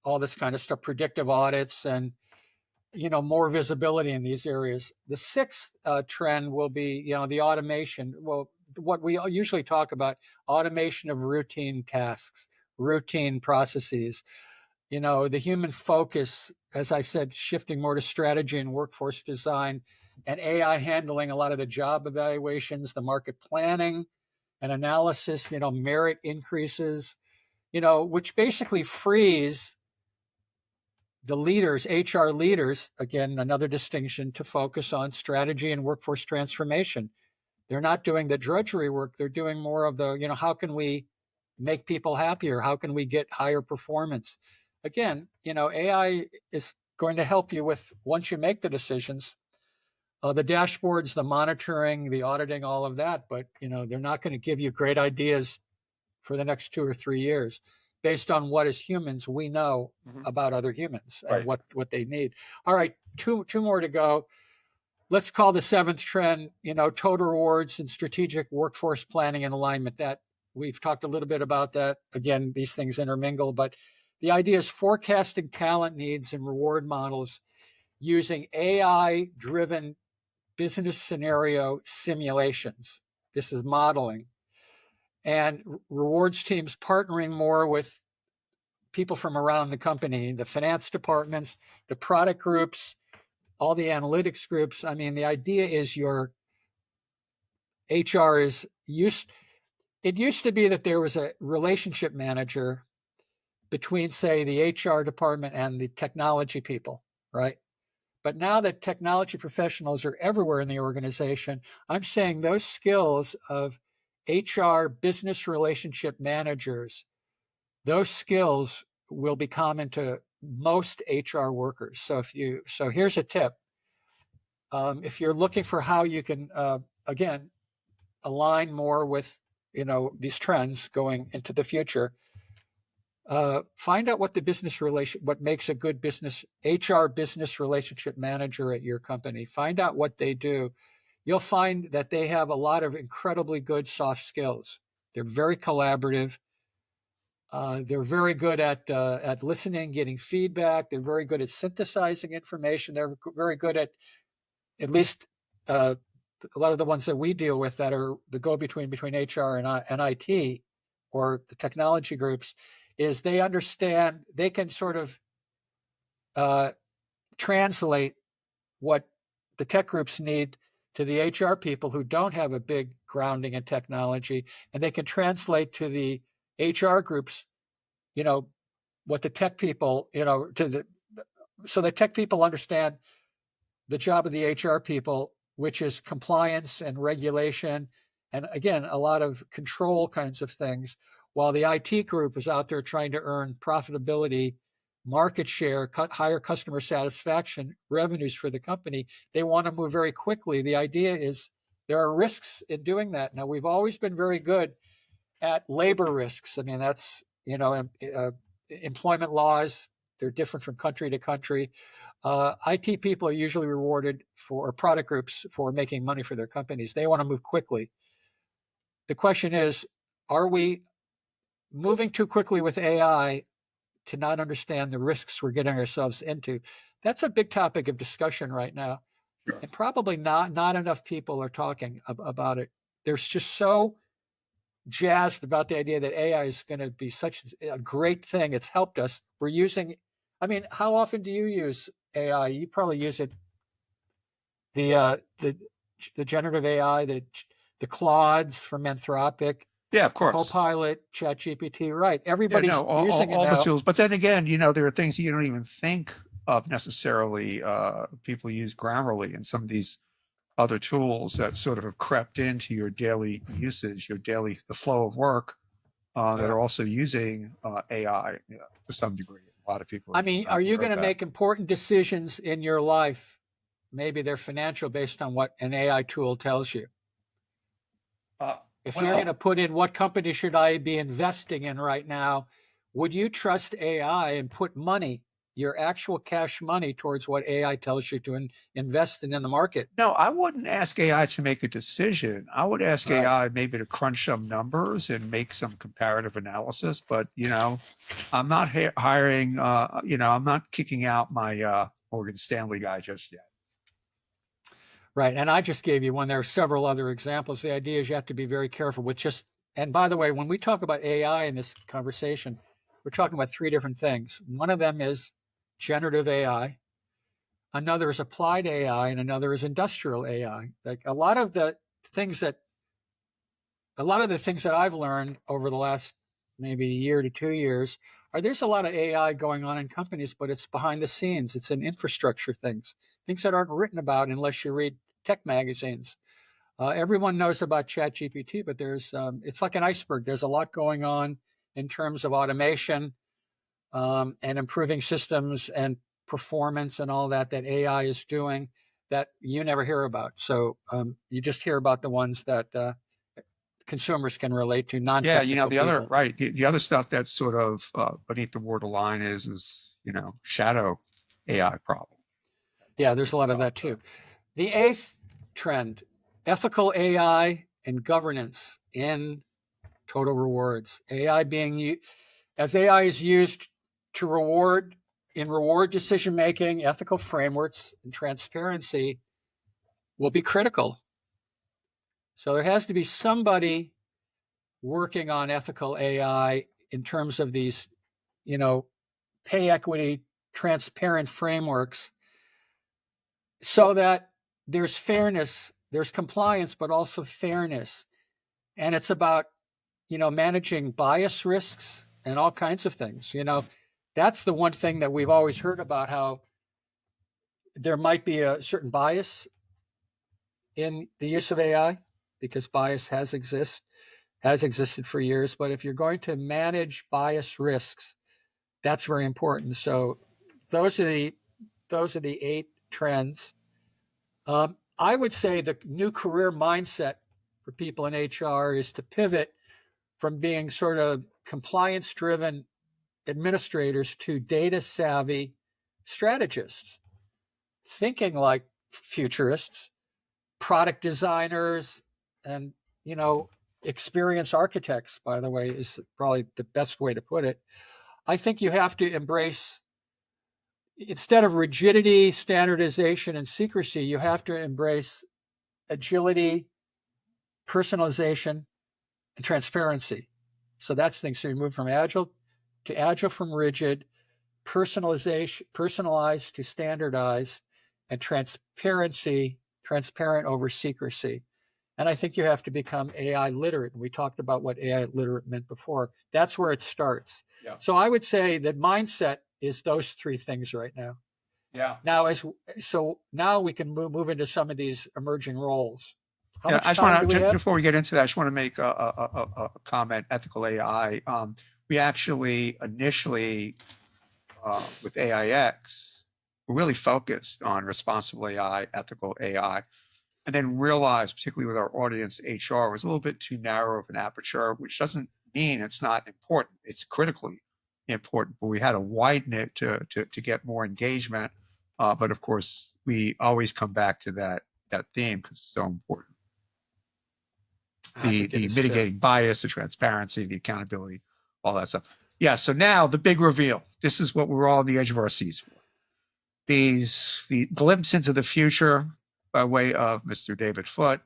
B: all this kind of stuff, predictive audits and, more visibility in these areas. The sixth trend will be, the automation. Well, what we usually talk about, automation of routine tasks, routine processes. The human focus, as I said, shifting more to strategy and workforce design, and AI handling a lot of the job evaluations, the market planning and analysis, merit increases, which basically frees the leaders, HR leaders, again, another distinction, to focus on strategy and workforce transformation. They're not doing the drudgery work. They're doing more of the, how can we make people happier? How can we get higher performance? Again, AI is going to help you with, once you make the decisions, the dashboards, the monitoring, the auditing, all of that. But, they're not going to give you great ideas for the next 2 or 3 years based on what as humans we know about other humans and
A: Right.
B: what they need. All right, two more to go. Let's call the seventh trend, total rewards and strategic workforce planning and alignment. That we've talked a little bit about that. Again, these things intermingle, but the idea is forecasting talent needs and reward models using AI driven business scenario simulations. This is modeling. And rewards teams partnering more with people from around the company, the finance departments, the product groups, all the analytics groups. I mean, the idea is your HR is it used to be that there was a relationship manager between, say, the HR department and the technology people, right? But now that technology professionals are everywhere in the organization, I'm saying those skills of HR business relationship managers, those skills will be common to most HR workers. So here's a tip. If you're looking for how you can, again, align more with, these trends going into the future, find out what makes a good HR business relationship manager at your company. Find out what they do. You'll find that they have a lot of incredibly good soft skills. They're very collaborative. They're very good at listening, getting feedback. They're very good at synthesizing information. They're very good at least a lot of the ones that we deal with that are the go-between between HR and IT or the technology groups, is they understand, they can sort of translate what the tech groups need to the HR people who don't have a big grounding in technology, and they can translate to the HR groups, what the tech people, so the tech people understand the job of the HR people, which is compliance and regulation, and again, a lot of control kinds of things, while the IT group is out there trying to earn profitability, market share, higher customer satisfaction, revenues for the company. They want to move very quickly. The idea is there are risks in doing that. Now, we've always been very good at labor risks. I mean, that's, employment laws, They're different from country to country. IT people are usually rewarded for product groups for making money for their companies. They want to move quickly. The question is, are we moving too quickly with AI to not understand the risks we're getting ourselves into? That's a big topic of discussion right now. And probably not enough people are talking about it. There's just so jazzed about the idea that AI is going to be such a great thing. It's helped us. We're using, I mean, how often do you use AI? You probably use it, the generative AI, the Claudes from Anthropic,
A: Yeah, of course.
B: Copilot, ChatGPT, right?
A: Yeah,
B: Everybody's
A: no,
B: using it
A: all the
B: now.
A: tools. But then again, there are things you don't even think of necessarily. People use Grammarly and some of these other tools that sort of have crept into your daily usage, the flow of work, that
B: Yeah.
A: are also using AI, to some degree. A lot of people are
B: I
A: just
B: mean,
A: not
B: are you
A: aware
B: going
A: of
B: to
A: that.
B: make important decisions in your life? Maybe they're financial based on what an AI tool tells you.
A: Uh,
B: If you're going to
A: well,
B: put in what company should I be investing in right now, would you trust AI and put money, your actual cash money, towards what AI tells you to invest in the market?
A: no, I wouldn't ask AI to make a decision. I would ask
B: Right.
A: AI maybe to crunch some numbers and make some comparative analysis. But I'm not hiring. I'm not kicking out my Morgan Stanley guy just yet.
B: Right. And I just gave you one. There are several other examples. The idea is you have to be very careful with just, and by the way, when we talk about AI in this conversation, we're talking about three different things. One of them is generative AI, another is applied AI, and another is industrial AI. Like things that a lot of the things that I've learned over the last maybe year to 2 years are there's a lot of AI going on in companies, but it's behind the scenes. It's in infrastructure things that aren't written about unless you read tech magazines. Everyone knows about ChatGPT, but it's like an iceberg. There's a lot going on in terms of automation, and improving systems and performance and all that AI is doing that you never hear about. So you just hear about the ones that consumers can relate to,
A: Yeah,
B: non-technical
A: the other
B: people.
A: right, the other stuff that's sort of beneath the borderline is shadow AI problem.
B: Yeah, there's a lot of that too. The eighth trend, ethical AI and governance in total rewards. As AI is used to reward decision making, ethical frameworks and transparency will be critical. So there has to be somebody working on ethical AI in terms of these, you know, pay equity, transparent frameworks so that there's fairness, there's compliance, but also fairness. And it's about, managing bias risks and all kinds of things. That's the one thing that we've always heard about, how there might be a certain bias in the use of AI because bias has existed for years. But if you're going to manage bias risks, that's very important. So those are the eight trends. I would say the new career mindset for people in HR is to pivot from being sort of compliance driven administrators to data savvy strategists, thinking like futurists, product designers, and, experienced architects, by the way, is probably the best way to put it. I think you have to embrace, instead of rigidity, standardization, and secrecy, you have to embrace agility, personalization, and transparency. So that's things. So you move from agile to agile from rigid, personalized to standardized, and transparent over secrecy. And I think you have to become AI literate. We talked about what AI literate meant before. That's where it starts.
A: Yeah.
B: So I would say that mindset is those three things right now.
A: Yeah.
B: Now we can move into some of these emerging roles. How
A: Yeah, I
B: much
A: just
B: time
A: want
B: do
A: to
B: we have?
A: before we get into that, I just want to make a comment. Ethical AI. We actually initially with AIX, were really focused on responsible AI, ethical AI, and then realized, particularly with our audience, HR was a little bit too narrow of an aperture, which doesn't mean it's not important. It's critically important, but we had to widen it to get more engagement. But of course, we always come back to that theme because it's so important. The mitigating bias, the transparency, the accountability, all that stuff. Yeah. So now the big reveal. This is what we're all on the edge of our seats for. The glimpse into the future by way of Mr. David Foote.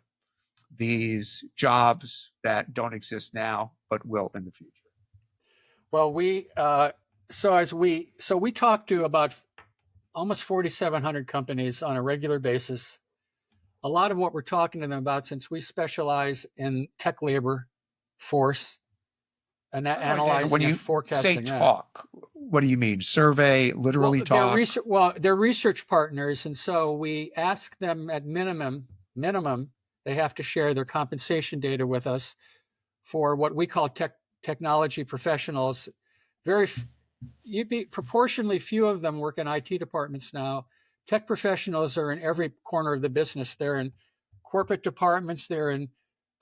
A: These jobs that don't exist now but will in the future.
B: Well, we talk to about almost 4,700 companies on a regular basis. A lot of what we're talking to them about, since we specialize in tech labor force and analyzing
A: when you
B: and forecasting.
A: Say talk, what do you mean? Survey, literally talk?
B: They're research partners, and so we ask them at minimum, they have to share their compensation data with us for what we call technology professionals. Proportionally few of them work in IT departments now. Tech professionals are in every corner of the business. They're in corporate departments. They're in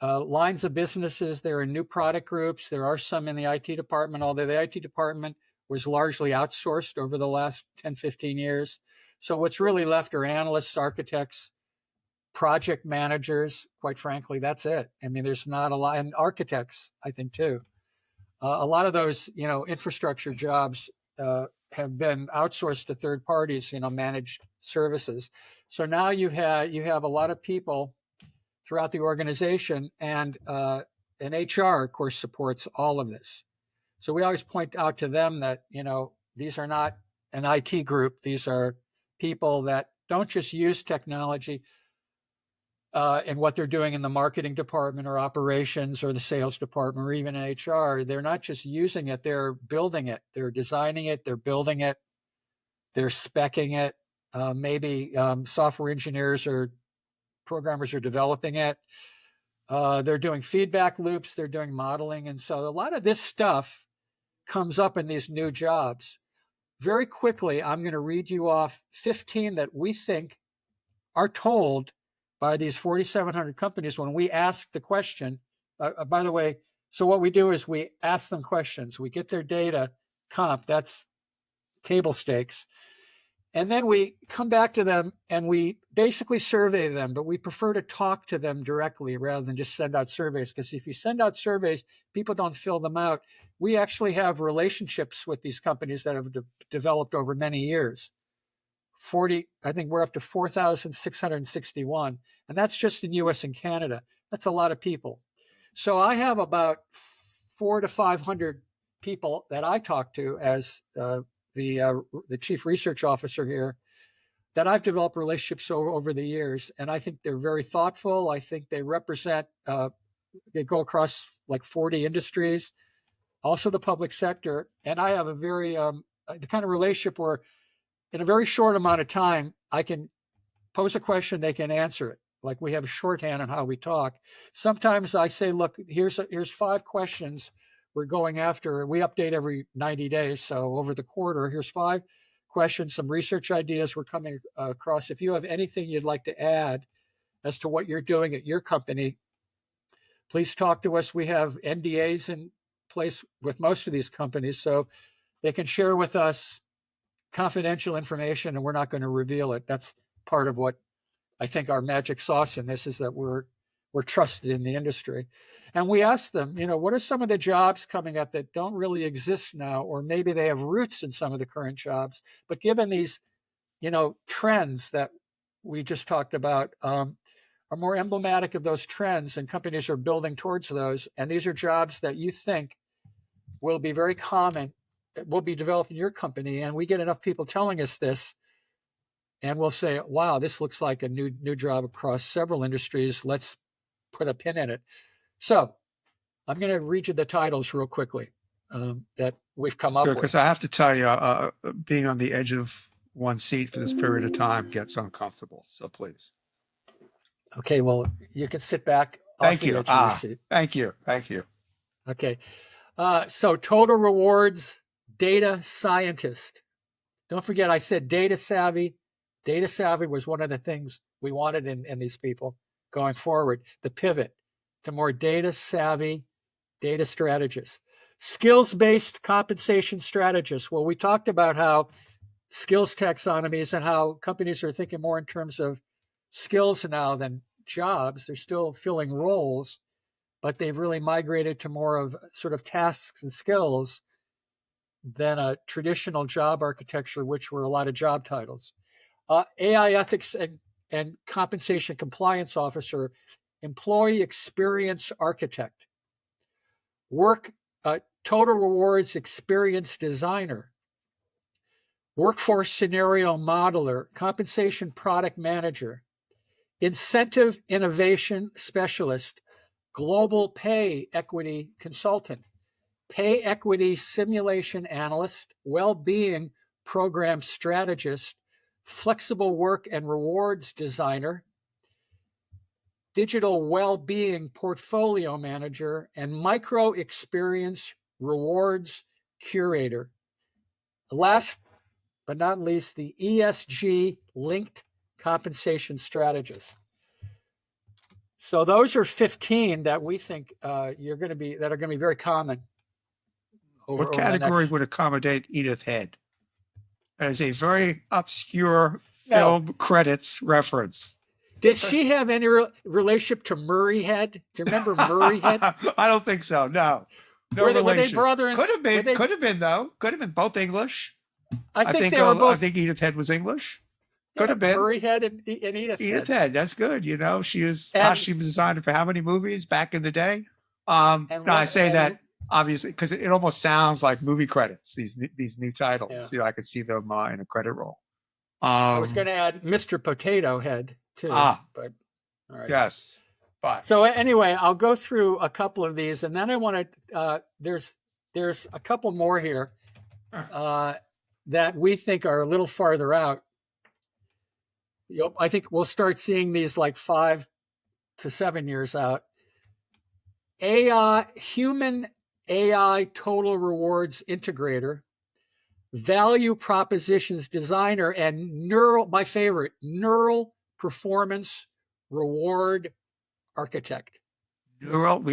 B: lines of businesses. They're in new product groups. There are some in the IT department, although the IT department was largely outsourced over the last 10, 15 years. So what's really left are analysts, architects, project managers. Quite frankly, that's it. I mean, there's not a lot, and architects, I think, too. A lot of those, infrastructure jobs have been outsourced to third parties, managed services. So now you have a lot of people throughout the organization, and HR, of course, supports all of this. So we always point out to them that, these are not an IT group. These are people that don't just use technology in what they're doing in the marketing department or operations or the sales department or even in HR. They're not just using it, they're building it. They're designing it, they're building it, they're speccing it. Maybe software engineers or programmers are developing it. They're doing feedback loops, they're doing modeling. And so a lot of this stuff comes up in these new jobs. Very quickly, I'm going to read you off 15 that we think are told by these 4,700 companies when we ask the question. By the way, so what we do is we ask them questions. We get their data comp, that's table stakes. And then we come back to them and we basically survey them, but we prefer to talk to them directly rather than just send out surveys. Because if you send out surveys, people don't fill them out. We actually have relationships with these companies that have developed over many years. I think we're up to 4,661. And that's just in US and Canada. That's a lot of people. So I have about 400 to 500 people that I talk to as the chief research officer here that I've developed relationships over the years. And I think they're very thoughtful. I think they represent, they go across like 40 industries, also the public sector. And I have a very, the kind of relationship where in a very short amount of time, I can pose a question, they can answer it. Like we have a shorthand on how we talk. Sometimes I say, look, here's 5 questions we're going after. We update every 90 days. So over the quarter, here's 5 questions, some research ideas we're coming across. If you have anything you'd like to add as to what you're doing at your company, please talk to us. We have NDAs in place with most of these companies, so they can share with us confidential information and we're not going to reveal it. That's part of what I think our magic sauce in this is, that we're trusted in the industry. And we ask them, what are some of the jobs coming up that don't really exist now, or maybe they have roots in some of the current jobs, but given these, trends that we just talked about, are more emblematic of those trends, and companies are building towards those. And these are jobs that you think will be very common, will be developed in your company. And we get enough people telling us this, and we'll say, wow, this looks like a new job across several industries. Let's put a pin in it. So I'm going to read you the titles real quickly that we've come up with.
A: Because I have to tell you, being on the edge of one seat for this period of time gets uncomfortable. So please.
B: Okay, well, you can sit back.
A: Thank you. Thank you. Thank you.
B: Okay. So total rewards, data scientist. Don't forget, I said data savvy. Data savvy was one of the things we wanted in these people going forward. The pivot to more data savvy data strategists. Skills-based compensation strategists. Well, we talked about how skills taxonomies and how companies are thinking more in terms of skills now than jobs. They're still filling roles, but they've really migrated to more of sort of tasks and skills than a traditional job architecture, which were a lot of job titles. AI ethics and compensation compliance officer, employee experience architect, total rewards experience designer, workforce scenario modeler, compensation product manager, incentive innovation specialist, global pay equity consultant, pay equity simulation analyst, well-being program strategist, flexible work and rewards designer, digital well-being portfolio manager, and micro experience rewards curator. Last but not least, the ESG linked compensation strategist. So those are 15 that we think that are going to be very common.
A: What category would accommodate Edith Head? That is a very obscure film credits reference.
B: Did she have any relationship to Murray Head? Do you remember Murray Head?
A: I don't think so. No
B: relation. Were they
A: brothers? Could have been. Could have been though. Could have been both English.
B: I think they were both.
A: I think Edith Head was English. Could have been.
B: Murray Head and Edith Head.
A: Edith Head. That's good. You know, she was costume designer for how many movies back in the day? I say that obviously because it almost sounds like movie credits. These new titles. Yeah. You know, I could see them in a credit roll.
B: I was going to add Mr. Potato Head too. But all right.
A: Yes. But
B: so anyway, I'll go through a couple of these, and then I want to. There's a couple more here that we think are a little farther out. I think we'll start seeing these like 5 to 7 years out. Human AI total rewards integrator, value propositions designer, and my favorite, neural performance reward architect.
A: Neural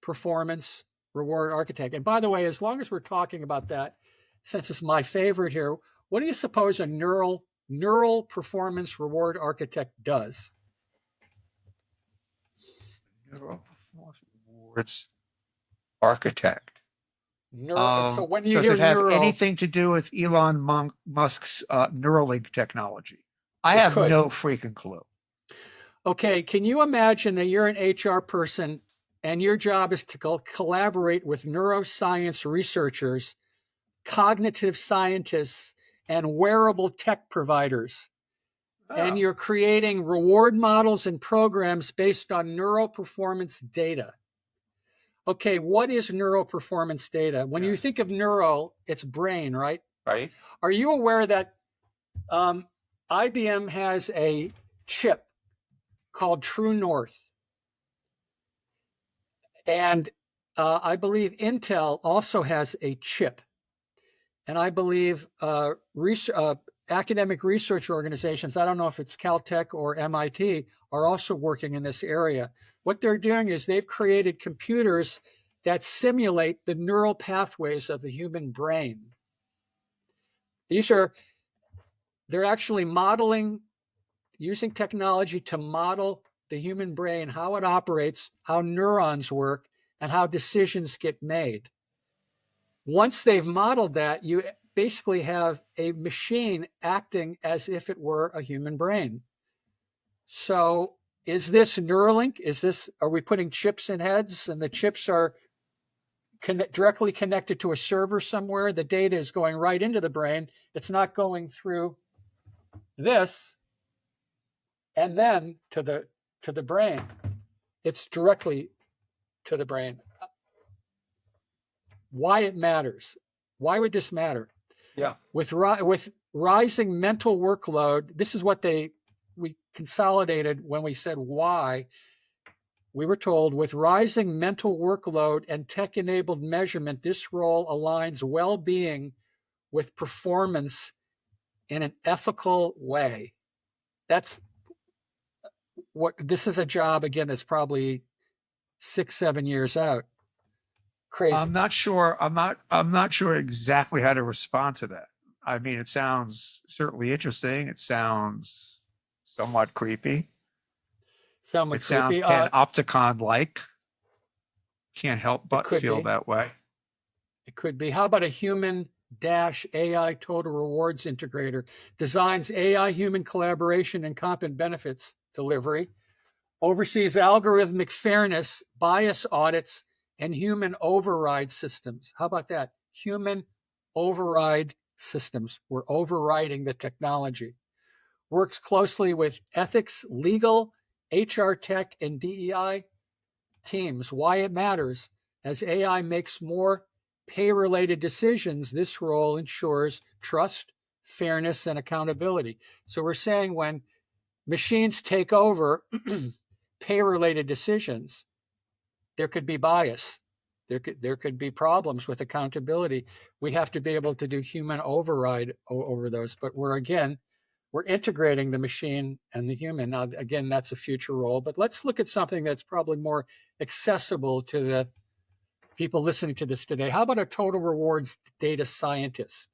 B: performance reward architect. And by the way, as long as we're talking about that, since it's my favorite here, what do you suppose a neural performance reward architect does?
A: Neural performance rewards architect.
B: So when you
A: does it have anything to do with Elon Musk's Neuralink technology? I have no freaking clue.
B: Okay, can you imagine that you're an HR person and your job is to collaborate with neuroscience researchers, cognitive scientists, and wearable tech providers. And you're creating reward models and programs based on neural performance data. Okay, what is neural performance data? When you think of neural, it's brain, right?
A: Right.
B: Are you aware that IBM has a chip called True North? And I believe Intel also has a chip. And I believe academic research organizations, I don't know if it's Caltech or MIT, are also working in this area. What they're doing is they've created computers that simulate the neural pathways of the human brain. They're actually modeling, using technology to model the human brain, how it operates, how neurons work, and how decisions get made. Once they've modeled that, you basically have a machine acting as if it were a human brain. So is this Neuralink? Are we putting chips in heads and the chips are directly connected to a server somewhere? The data is going right into the brain. It's not going through this and then to the brain. It's directly to the brain. Why it matters? Why would this matter?
A: Yeah.
B: With rising mental workload, this is what we consolidated when we said why. We were told with rising mental workload and tech-enabled measurement, this role aligns well-being with performance in an ethical way. This is a job, again, that's probably 6, 7 years out. Crazy.
A: I'm not sure. I'm not sure exactly how to respond to that. I mean, it sounds certainly interesting. It sounds somewhat creepy.
B: Somewhat
A: It sounds
B: creepy.
A: panopticon-like. Can't help
B: It
A: but
B: could
A: feel
B: be.
A: that way.
B: It could be. How about a human dash AI total rewards integrator? Designs AI human collaboration and comp and benefits delivery, oversees algorithmic fairness, bias audits, and human override systems. How about that? Human override systems. We're overriding the technology. Works closely with ethics, legal, HR tech, and DEI teams. Why it matters. As AI makes more pay-related decisions, this role ensures trust, fairness, and accountability. So we're saying when machines take over pay-related decisions, there could be bias. There could be problems with accountability. We have to be able to do human override over those. But we're integrating the machine and the human. Now, again, that's a future role. But let's look at something that's probably more accessible to the people listening to this today. How about a total rewards data scientist?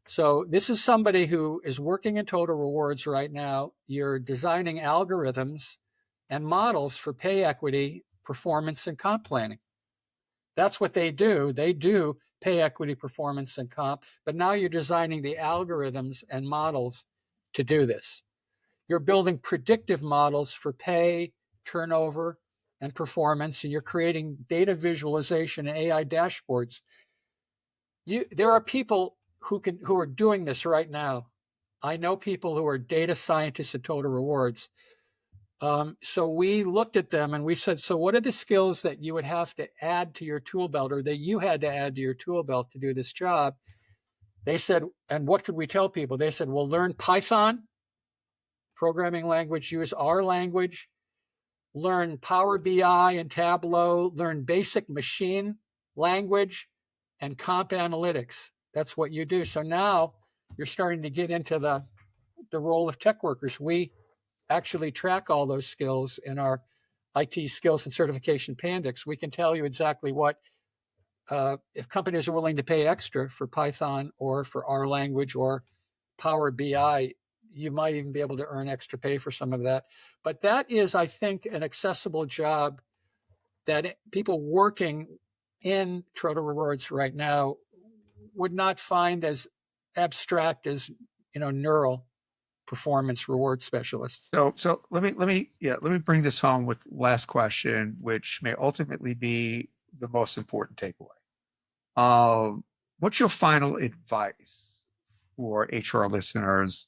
B: So this is somebody who is working in total rewards right now. You're designing algorithms and models for pay equity, performance, and comp planning. That's what they do. They do pay equity, performance, and comp, but now you're designing the algorithms and models to do this. You're building predictive models for pay, turnover, and performance, and you're creating data visualization and AI dashboards. There are people who are doing this right now. I know people who are data scientists at Total Rewards. So we looked at them and we said, so what are the skills that you would have to add to your tool belt, or that you had to add to your tool belt to do this job? They said, and what could we tell people? They said, well, learn Python, programming language, use R language, learn Power BI and Tableau, learn basic machine language and comp analytics. That's what you do. So now you're starting to get into the role of tech workers. We actually track all those skills in our IT skills and certification Pandix. We can tell you exactly what, if companies are willing to pay extra for Python or for R language or Power BI, you might even be able to earn extra pay for some of that. But that is, I think, an accessible job that people working in Total Rewards right now would not find as abstract as, neural performance reward specialists.
A: So let me bring this home with last question, which may ultimately be the most important takeaway. What's your final advice for HR listeners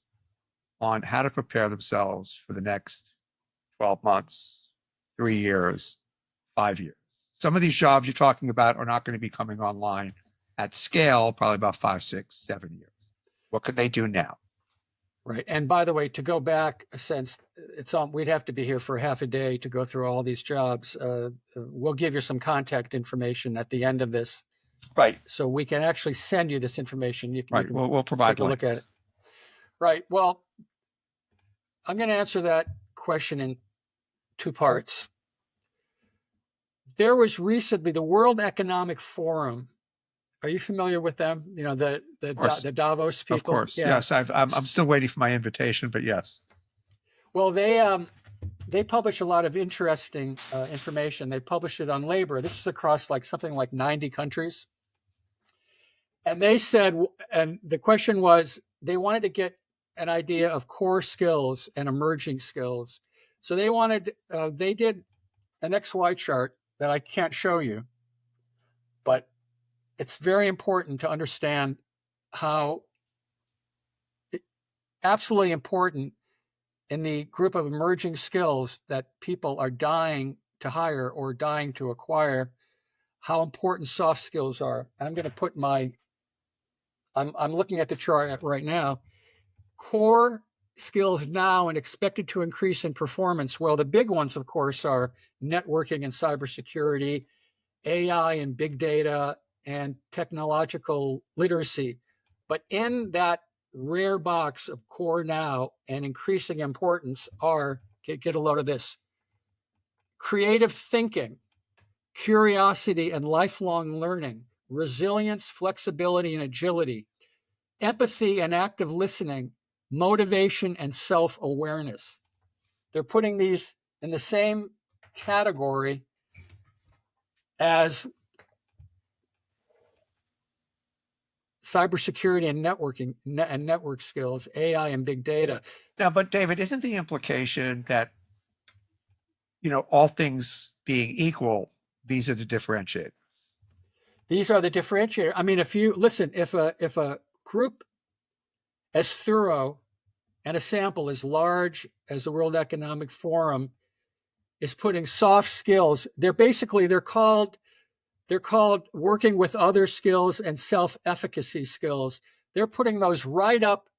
A: on how to prepare themselves for the next 12 months, 3 years, 5 years? Some of these jobs you're talking about are not going to be coming online at scale, probably about 5, 6, 7 years. What could they do now?
B: Right. And by the way, to go back, since we'd have to be here for half a day to go through all these jobs. We'll give you some contact information at the end of this.
A: Right.
B: So we can actually send you this information. You
A: Right.
B: can
A: We'll provide
B: take a look at it. Right. Well, I'm going to answer that question in 2 parts. There was recently the World Economic Forum. Are you familiar with them? The Davos people.
A: Of course.
B: Yeah.
A: Yes. I'm still waiting for my invitation, but yes.
B: Well, they publish a lot of interesting information. They publish it on labor. This is across something like 90 countries. And they said, and the question was, they wanted to get an idea of core skills and emerging skills. So they did an XY chart that I can't show you, but it's very important to understand how absolutely important in the group of emerging skills that people are dying to hire or dying to acquire, how important soft skills are. I'm going to put I'm looking at the chart right now. Core skills now and expected to increase in performance. Well, the big ones, of course, are networking and cybersecurity, AI and big data, and technological literacy. But in that rare box of core now and increasing importance are, get a load of this, creative thinking, curiosity and lifelong learning, resilience, flexibility and agility, empathy and active listening, motivation and self-awareness. They're putting these in the same category as cybersecurity and networking and network skills, AI and big data.
A: Now, but David, isn't the implication that, all things being equal, these are the differentiators?
B: These are the differentiator. I mean, if a group as thorough and a sample as large as the World Economic Forum is putting soft skills, they're called working with other skills and self-efficacy skills. They're putting those right up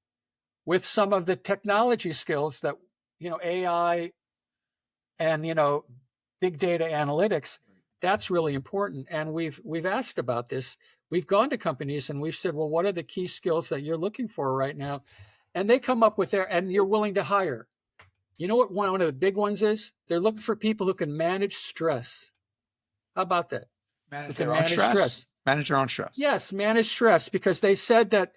B: with some of the technology skills that, AI and, big data analytics. That's really important. And we've asked about this. We've gone to companies and we've said, well, what are the key skills that you're looking for right now? And they come up with and you're willing to hire. You know what one of the big ones is? They're looking for people who can manage stress. How about that?
A: Manage their own stress. Manage their own stress.
B: Yes, manage stress, because they said that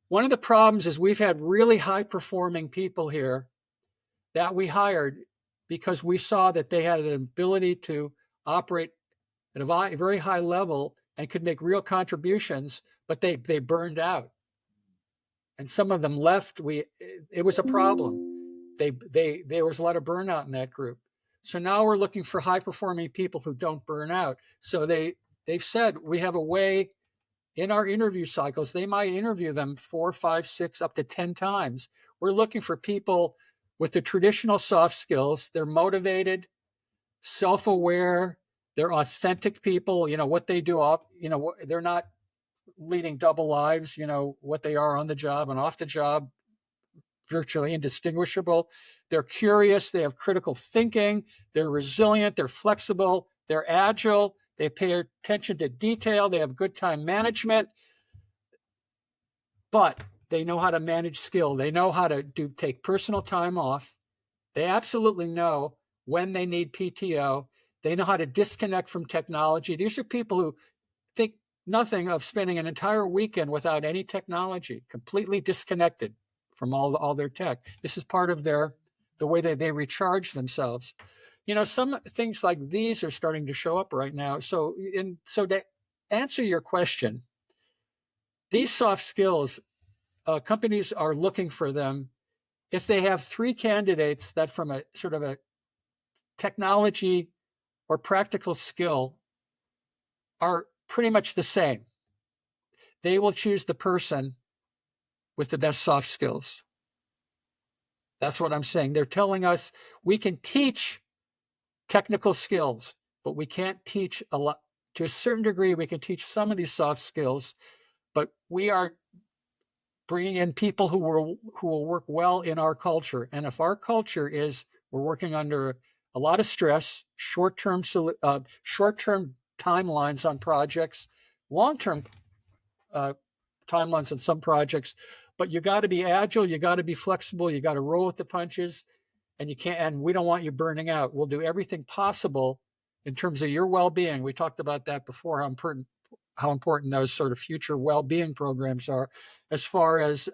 B: one of the problems is we've had really high performing people here that we hired because we saw that they had an ability to operate at a very high level and could make real contributions, but they burned out. And some of them left. It was a problem. There was a lot of burnout in that group. So now we're looking for high performing people who don't burn out. So they've said we have a way in our interview cycles. They might interview them 4, 5, 6, up to 10 times. We're looking for people with the traditional soft skills. They're motivated, self-aware, they're authentic people. What they do, they're not leading double lives. What they are on the job and off the job, virtually indistinguishable. They're curious, they have critical thinking, they're resilient, they're flexible, they're agile, they pay attention to detail, they have good time management, but they know how to manage skill. They know how to take personal time off. They absolutely know when they need PTO. They know how to disconnect from technology. These are people who think nothing of spending an entire weekend without any technology, completely disconnected from all their tech. This is part of the way that they recharge themselves. Some things like these are starting to show up right now. So to answer your question, these soft skills, companies are looking for them if they have 3 candidates that from a sort of a technology or practical skill are pretty much the same. They will choose the person with the best soft skills. That's what I'm saying. They're telling us we can teach technical skills, but we can't teach a lot. To a certain degree, we can teach some of these soft skills, but we are bringing in people who will work well in our culture. And if our culture is we're working under a lot of stress, short-term timelines on projects, long-term timelines on some projects, but you got to be agile, you got to be flexible, you got to roll with the punches, and we don't want you burning out. We'll do everything possible in terms of your well-being. We talked about that before, how important those sort of future well-being programs are. As far as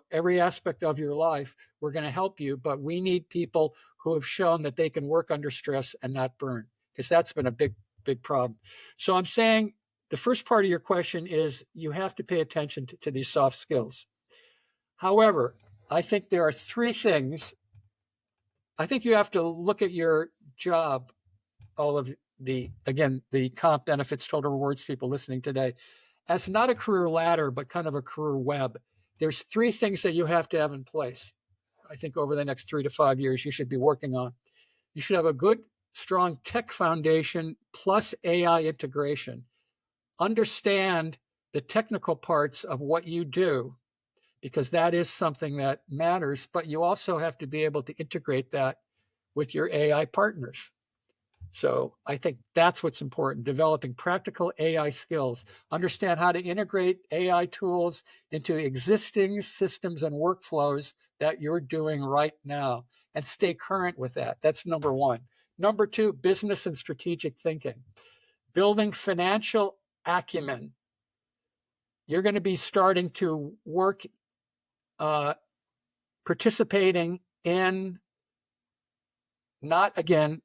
B: every aspect of your life, we're going to help you, but we need people who have shown that they can work under stress and not burn, because that's been a big problem. So I'm saying the first part of your question is you have to pay attention to these soft skills. However, I think there are 3 things. I think you have to look at your job, all of the comp, benefits, total rewards people listening today, as not a career ladder, but kind of a career web. There's 3 things that you have to have in place. I think over the next 3 to 5 years, you should be working on. You should have a good, strong tech foundation plus AI integration. Understand the technical parts of what you do, because that is something that matters, but you also have to be able to integrate that with your AI partners. So I think that's what's important, developing practical AI skills, understand how to integrate AI tools into existing systems and workflows that you're doing right now, and stay current with that. That's number 1. Number two, business and strategic thinking. Building financial acumen. You're going to be starting to work, participating in, not again,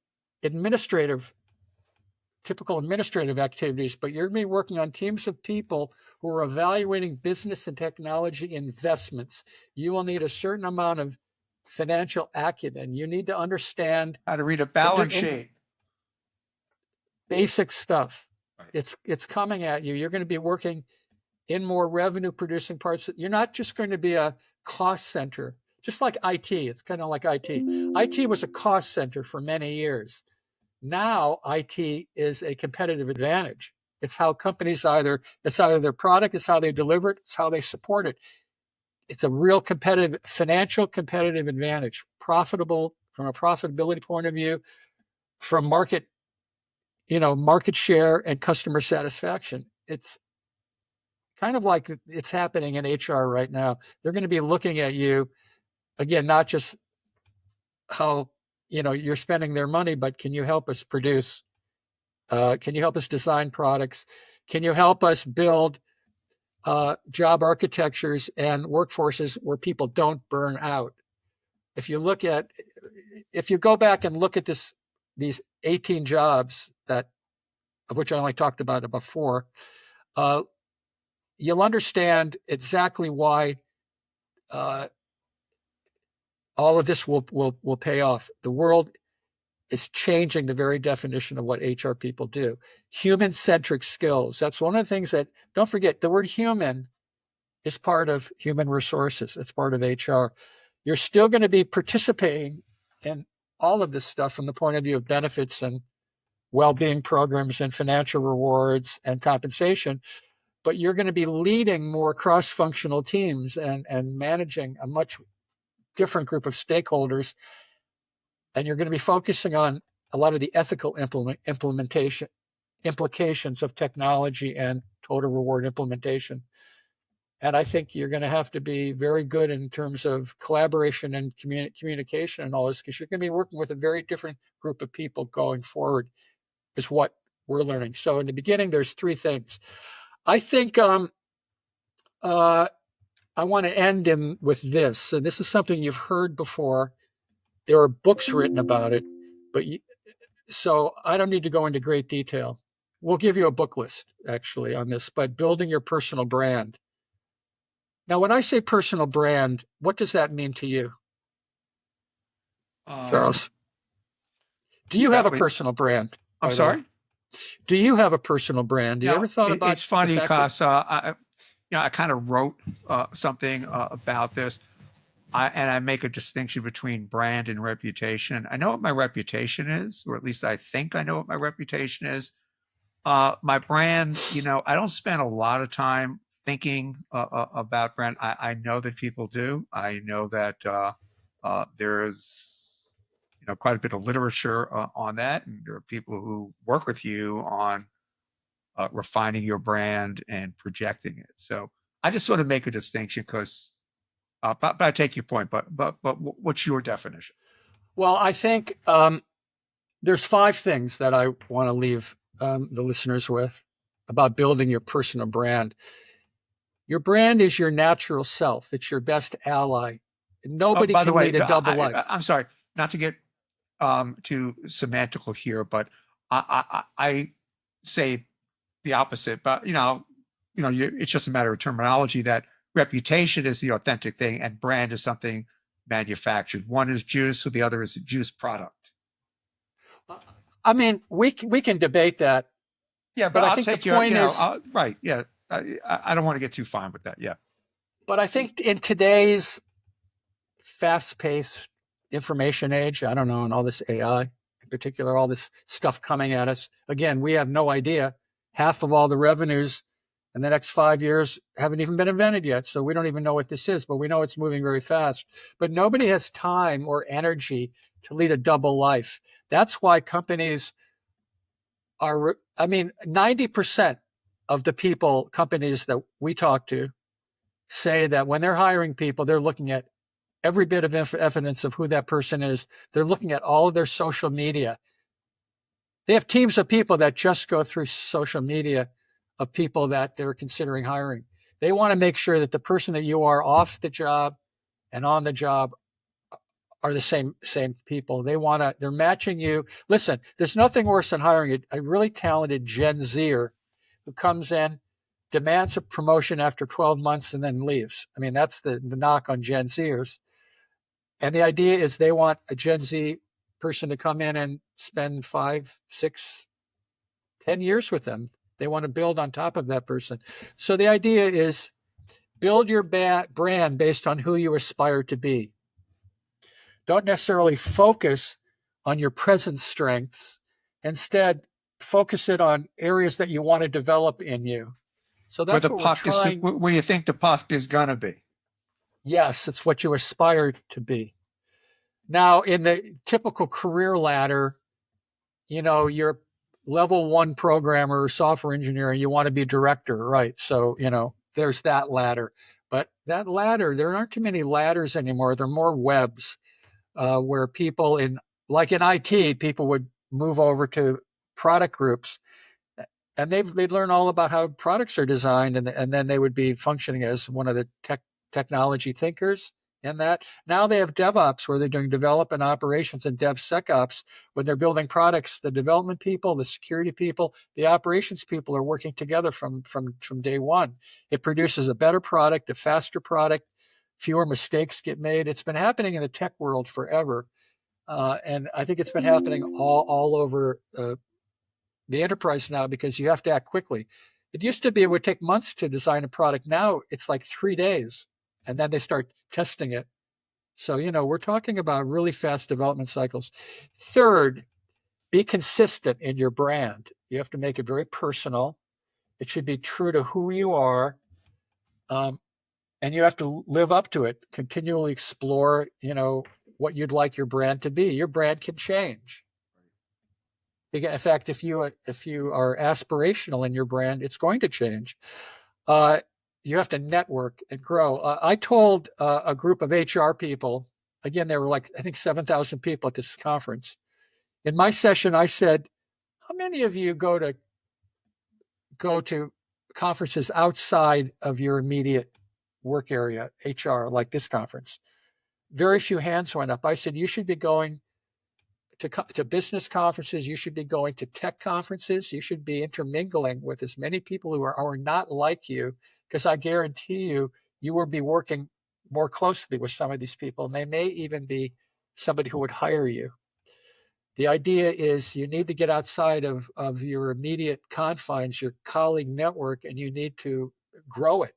B: typical administrative activities, but you're going to be working on teams of people who are evaluating business and technology investments. You will need a certain amount of financial acumen. You need to understand
A: How to read a balance sheet.
B: Basic stuff.
A: Right.
B: It's coming at you. You're going to be working in more revenue producing parts. You're not just going to be a cost center, just like IT. It's kind of like IT. IT was a cost center for many years. Now IT is a competitive advantage. It's how companies it's either their product, it's how they deliver it, it's how they support it. It's a real financial competitive advantage, profitable from a profitability point of view, from market share and customer satisfaction. It's kind of like it's happening in HR right now. They're going to be looking at you, again, not just how you're spending their money, but can you help us produce? Can you help us design products? Can you help us build job architectures and workforces where people don't burn out? If you go back and look at these 18 jobs of which I only talked about before, you'll understand exactly why all of this will pay off. The world is changing the very definition of what HR people do. Human-centric skills. That's one of the things that, don't forget, the word human is part of human resources. It's part of HR. You're still going to be participating in all of this stuff from the point of view of benefits and well-being programs and financial rewards and compensation, but you're going to be leading more cross-functional teams and managing a much different group of stakeholders. And you're going to be focusing on a lot of the ethical implications of technology and total reward implementation. And I think you're going to have to be very good in terms of collaboration and communication and all this, because you're going to be working with a very different group of people going forward, is what we're learning. So in the beginning, there's three things. I think I want to end with this. And this is something you've heard before. There are books written about it, so I don't need to go into great detail. We'll give you a book list, actually, on this, but building your personal brand. Now, when I say personal brand, what does that mean to you, Charles? Do you have a personal brand?
A: I'm sorry?
B: Do you have a personal brand? Do you ever thought about it?
A: It's funny because I kind of wrote something about this. I make a distinction between brand and reputation. I know what my reputation is, or at least I think I know what my reputation is. My brand, I don't spend a lot of time thinking about brand. I know that people do. I know that there is quite a bit of literature on that, and there are people who work with you on refining your brand and projecting it. So I just sort of make a distinction because. But I take your point. But what's your definition?
B: Well, I think there's 5 things that I want to leave the listeners with about building your personal brand. Your brand is your natural self. It's your best ally. Nobody can lead a double life.
A: I'm sorry, not to get too semantical here, but I say the opposite. But it's just a matter of terminology. That reputation is the authentic thing, and brand is something manufactured. One is juice, the other is a juice product.
B: I mean, we can debate that.
A: Yeah, but I think the point is right. Yeah, I don't want to get too fine with that. Yeah,
B: but I think in today's fast-paced information age, I don't know, and all this AI in particular, all this stuff coming at us. Again, we have no idea. Half of all the revenues in the next 5 years haven't even been invented yet. So we don't even know what this is, but we know it's moving very fast. But nobody has time or energy to lead a double life. That's why companies 90% of the companies that we talk to say that when they're hiring people, they're looking at every bit of evidence of who that person is. They're looking at all of their social media. They have teams of people that just go through social media of people that they're considering hiring. They want to make sure that the person that you are off the job and on the job are the same people. They're matching you. Listen, there's nothing worse than hiring a really talented Gen Zer who comes in, demands a promotion after 12 months and then leaves. I mean, that's the knock on Gen Zers. And the idea is they want a Gen Z person to come in and spend 5, 6, 10 years with them. They want to build on top of that person. So the idea is build your brand based on who you aspire to be. Don't necessarily focus on your present strengths. Instead, focus it on areas that you want to develop in you. So
A: Where
B: that's
A: the
B: what we're
A: puck is,
B: trying.
A: where you think the puck is going to be.
B: Yes, it's what you aspire to be. Now, in the typical career ladder, you're level 1 programmer or software engineer, and you want to be director, right? So, there's that ladder. But that ladder, there aren't too many ladders anymore. There are more webs where people like in IT, people would move over to product groups, and they'd learn all about how products are designed, and then they would be functioning as one of the technology thinkers in that. Now they have DevOps where they're doing development operations, and DevSecOps when they're building products. The development people, the security people, the operations people are working together from day one. It produces a better product, a faster product, fewer mistakes get made. It's been happening in the tech world forever. And I think it's been happening all over the enterprise now because you have to act quickly. It used to be it would take months to design a product. Now it's like 3 days, and then they start testing it. So, we're talking about really fast development cycles. Third, be consistent in your brand. You have to make it very personal. It should be true to who you are. And you have to live up to it, continually explore, what you'd like your brand to be. Your brand can change. In fact, if you are aspirational in your brand, it's going to change. You have to network and grow. I told a group of HR people, again, there were like, I think 7,000 people at this conference. In my session, I said, how many of you go to conferences outside of your immediate work area, HR, like this conference? Very few hands went up. I said, you should be going to business conferences. You should be going to tech conferences. You should be intermingling with as many people who are not like you, because I guarantee you will be working more closely with some of these people, and they may even be somebody who would hire you. The idea is you need to get outside of your immediate confines, your colleague network, and you need to grow it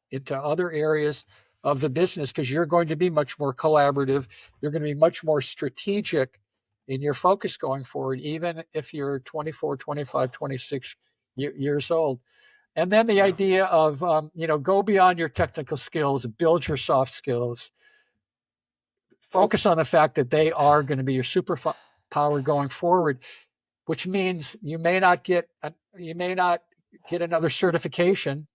B: into other areas of the business because you're going to be much more collaborative. You're going to be much more strategic in your focus going forward, even if you're 24, 25, 26 years old. And then the idea of, go beyond your technical skills, build your soft skills, focus on the fact that they are going to be your superpower going forward, which means you may not get another certification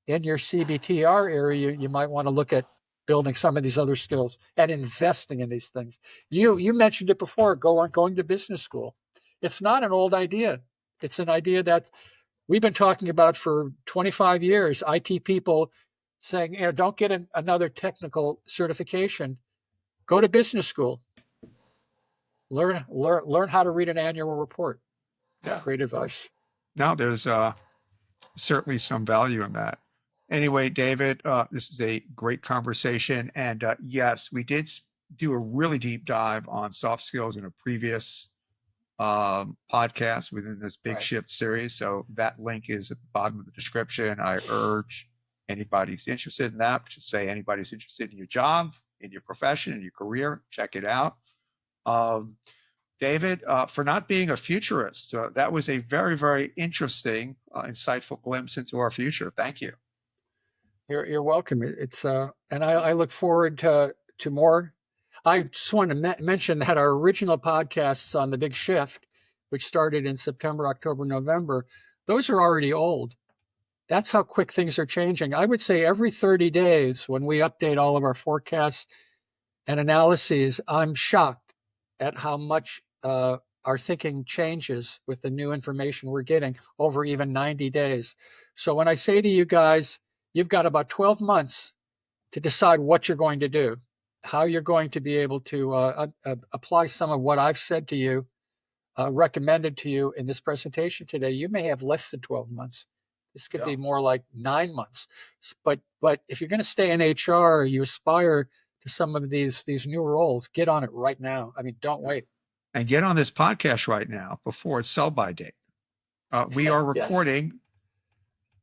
B: in your CBTR area. You might want to look at building some of these other skills and investing in these things. You mentioned it before, going to business school. It's not an old idea. It's an idea that we've been talking about for 25 years. IT people saying, don't get another technical certification. Go to business school. Learn how to read an annual report.
A: Yeah.
B: Great advice.
A: Now there's certainly some value in that. Anyway, David, this is a great conversation. And yes, we did do a really deep dive on soft skills in a previous podcast within this Big Shift series. So that link is at the bottom of the description. I urge anybody who's interested in that, to say anybody's interested in your job, in your profession, in your career, check it out. David, for not being a futurist. That was a very, very interesting, insightful glimpse into our future. Thank you.
B: You're welcome. It's and I look forward to more. I just want to mention that our original podcasts on the Big Shift, which started in September, October, November, those are already old. That's how quick things are changing. I would say every 30 days when we update all of our forecasts and analyses, I'm shocked at how much our our thinking changes with the new information we're getting over even 90 days. So when I say to you guys, you've got about 12 months to decide what you're going to do, how you're going to be able to apply some of what I've said to you, recommended to you in this presentation today. You may have less than 12 months. This could be more like 9 months. But if you're going to stay in HR, you aspire to some of these new roles, get on it right now. I mean, don't wait.
A: And get on this podcast right now before it's sell by date. We are
B: Yes.
A: recording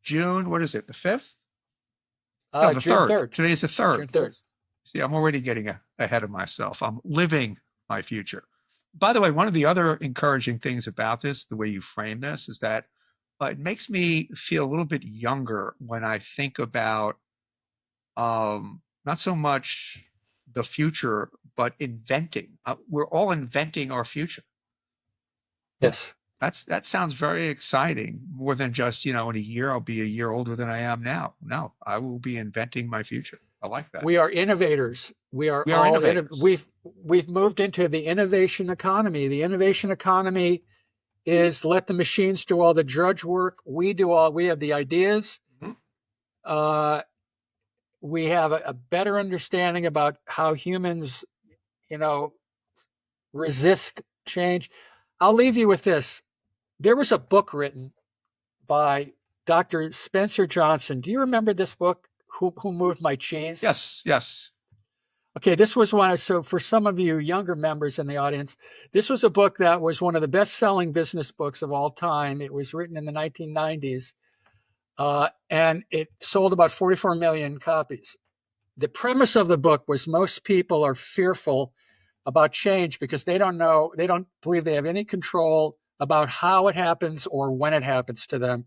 A: June, what is it, the 5th? No, the
B: June
A: 3rd.
B: 3rd.
A: Today's the 3rd.
B: June 3rd.
A: See, I'm already getting ahead of myself. I'm living my future. By the way, one of the other encouraging things about this, the way you frame this, is that it makes me feel a little bit younger when I think about not so much the future, but inventing. We're all inventing our future.
B: Yes.
A: That sounds very exciting. More than just, in a year, I'll be a year older than I am now. No, I will be inventing my future. I like that.
B: We are innovators. We are
A: all
B: innovators. We've moved into the innovation economy. The innovation economy is let the machines do all the drudge work. We have the ideas. Mm-hmm. We have a better understanding about how humans, resist change. I'll leave you with this. There was a book written by Dr. Spencer Johnson. Do you remember this book, Who Moved My Cheese?
A: Yes.
B: Okay, this was one. So for some of you younger members in the audience, this was a book that was one of the best-selling business books of all time. It was written in the 1990s, and it sold about 44 million copies. The premise of the book was most people are fearful about change because they don't believe they have any control about how it happens or when it happens to them.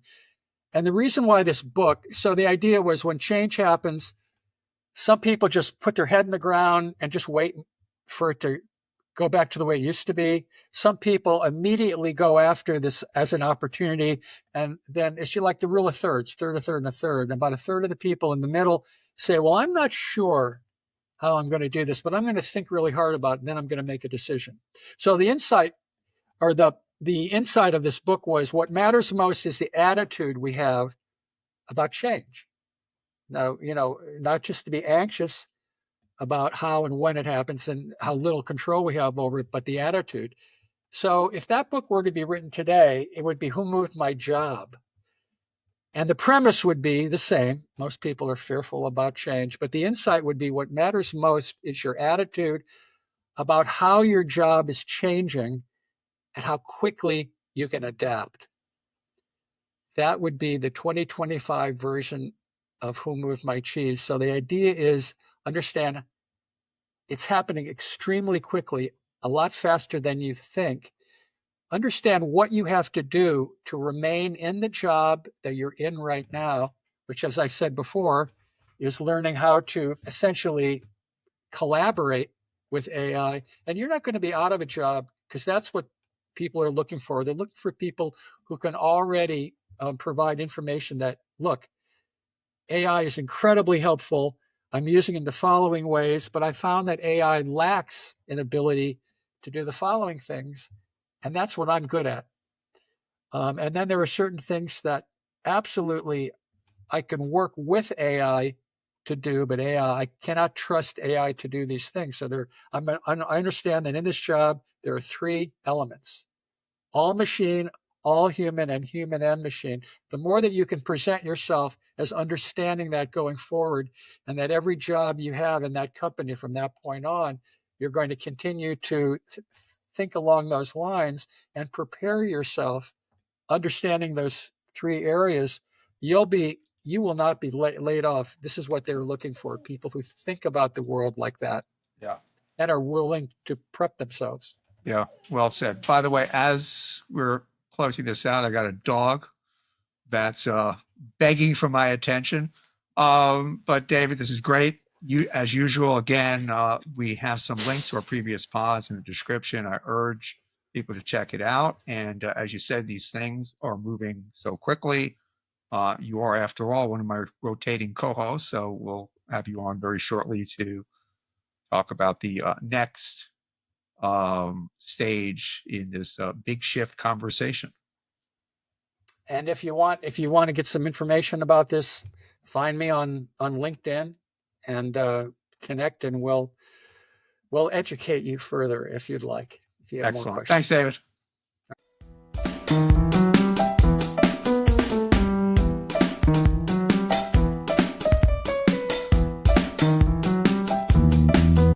B: And the reason why this book, so the idea was when change happens, some people just put their head in the ground and just wait for it to go back to the way it used to be. Some people immediately go after this as an opportunity. And then it's like the rule of thirds, third, a third, and a third. And about a third of the people in the middle say, well, I'm not sure how I'm going to do this, but I'm going to think really hard about it, and then I'm going to make a decision. So the insight or the insight of this book was what matters most is the attitude we have about change. Now, not just to be anxious about how and when it happens and how little control we have over it, but the attitude. So if that book were to be written today, it would be Who Moved My Job? And the premise would be the same. Most people are fearful about change, but the insight would be what matters most is your attitude about how your job is changing and how quickly you can adapt. That would be the 2025 version of Who Moved My Cheese. So the idea is understand it's happening extremely quickly, a lot faster than you think. Understand what you have to do to remain in the job that you're in right now, which, as I said before, is learning how to essentially collaborate with AI. And you're not going to be out of a job because that's what people are looking for. They're looking for people who can already provide information that, look, AI is incredibly helpful. I'm using it in the following ways, but I found that AI lacks an ability to do the following things. And that's what I'm good at. And then there are certain things that absolutely I can work with AI to do, but I cannot trust AI to do these things. So I understand that in this job, there are three elements: all machine, all human, and human and machine. The more that you can present yourself as understanding that going forward, and that every job you have in that company from that point on, you're going to continue to think along those lines and prepare yourself, understanding those three areas, you will not be laid off. This is what they're looking for, people who think about the world like that.
A: Yeah.
B: And are willing to prep themselves.
A: Yeah, well said. By the way, as we're closing this out, I got a dog that's begging for my attention. But David, this is great. You, as usual, again, we have some links to our previous pods in the description. I urge people to check it out. And as you said, these things are moving so quickly. You are, after all, one of my rotating co-hosts, so we'll have you on very shortly to talk about the next stage in this big shift conversation.
B: And if you want to get some information about this, find me on LinkedIn and connect, and we'll educate you further if you'd like, if you have more
A: Excellent.
B: questions.
A: Thanks, David.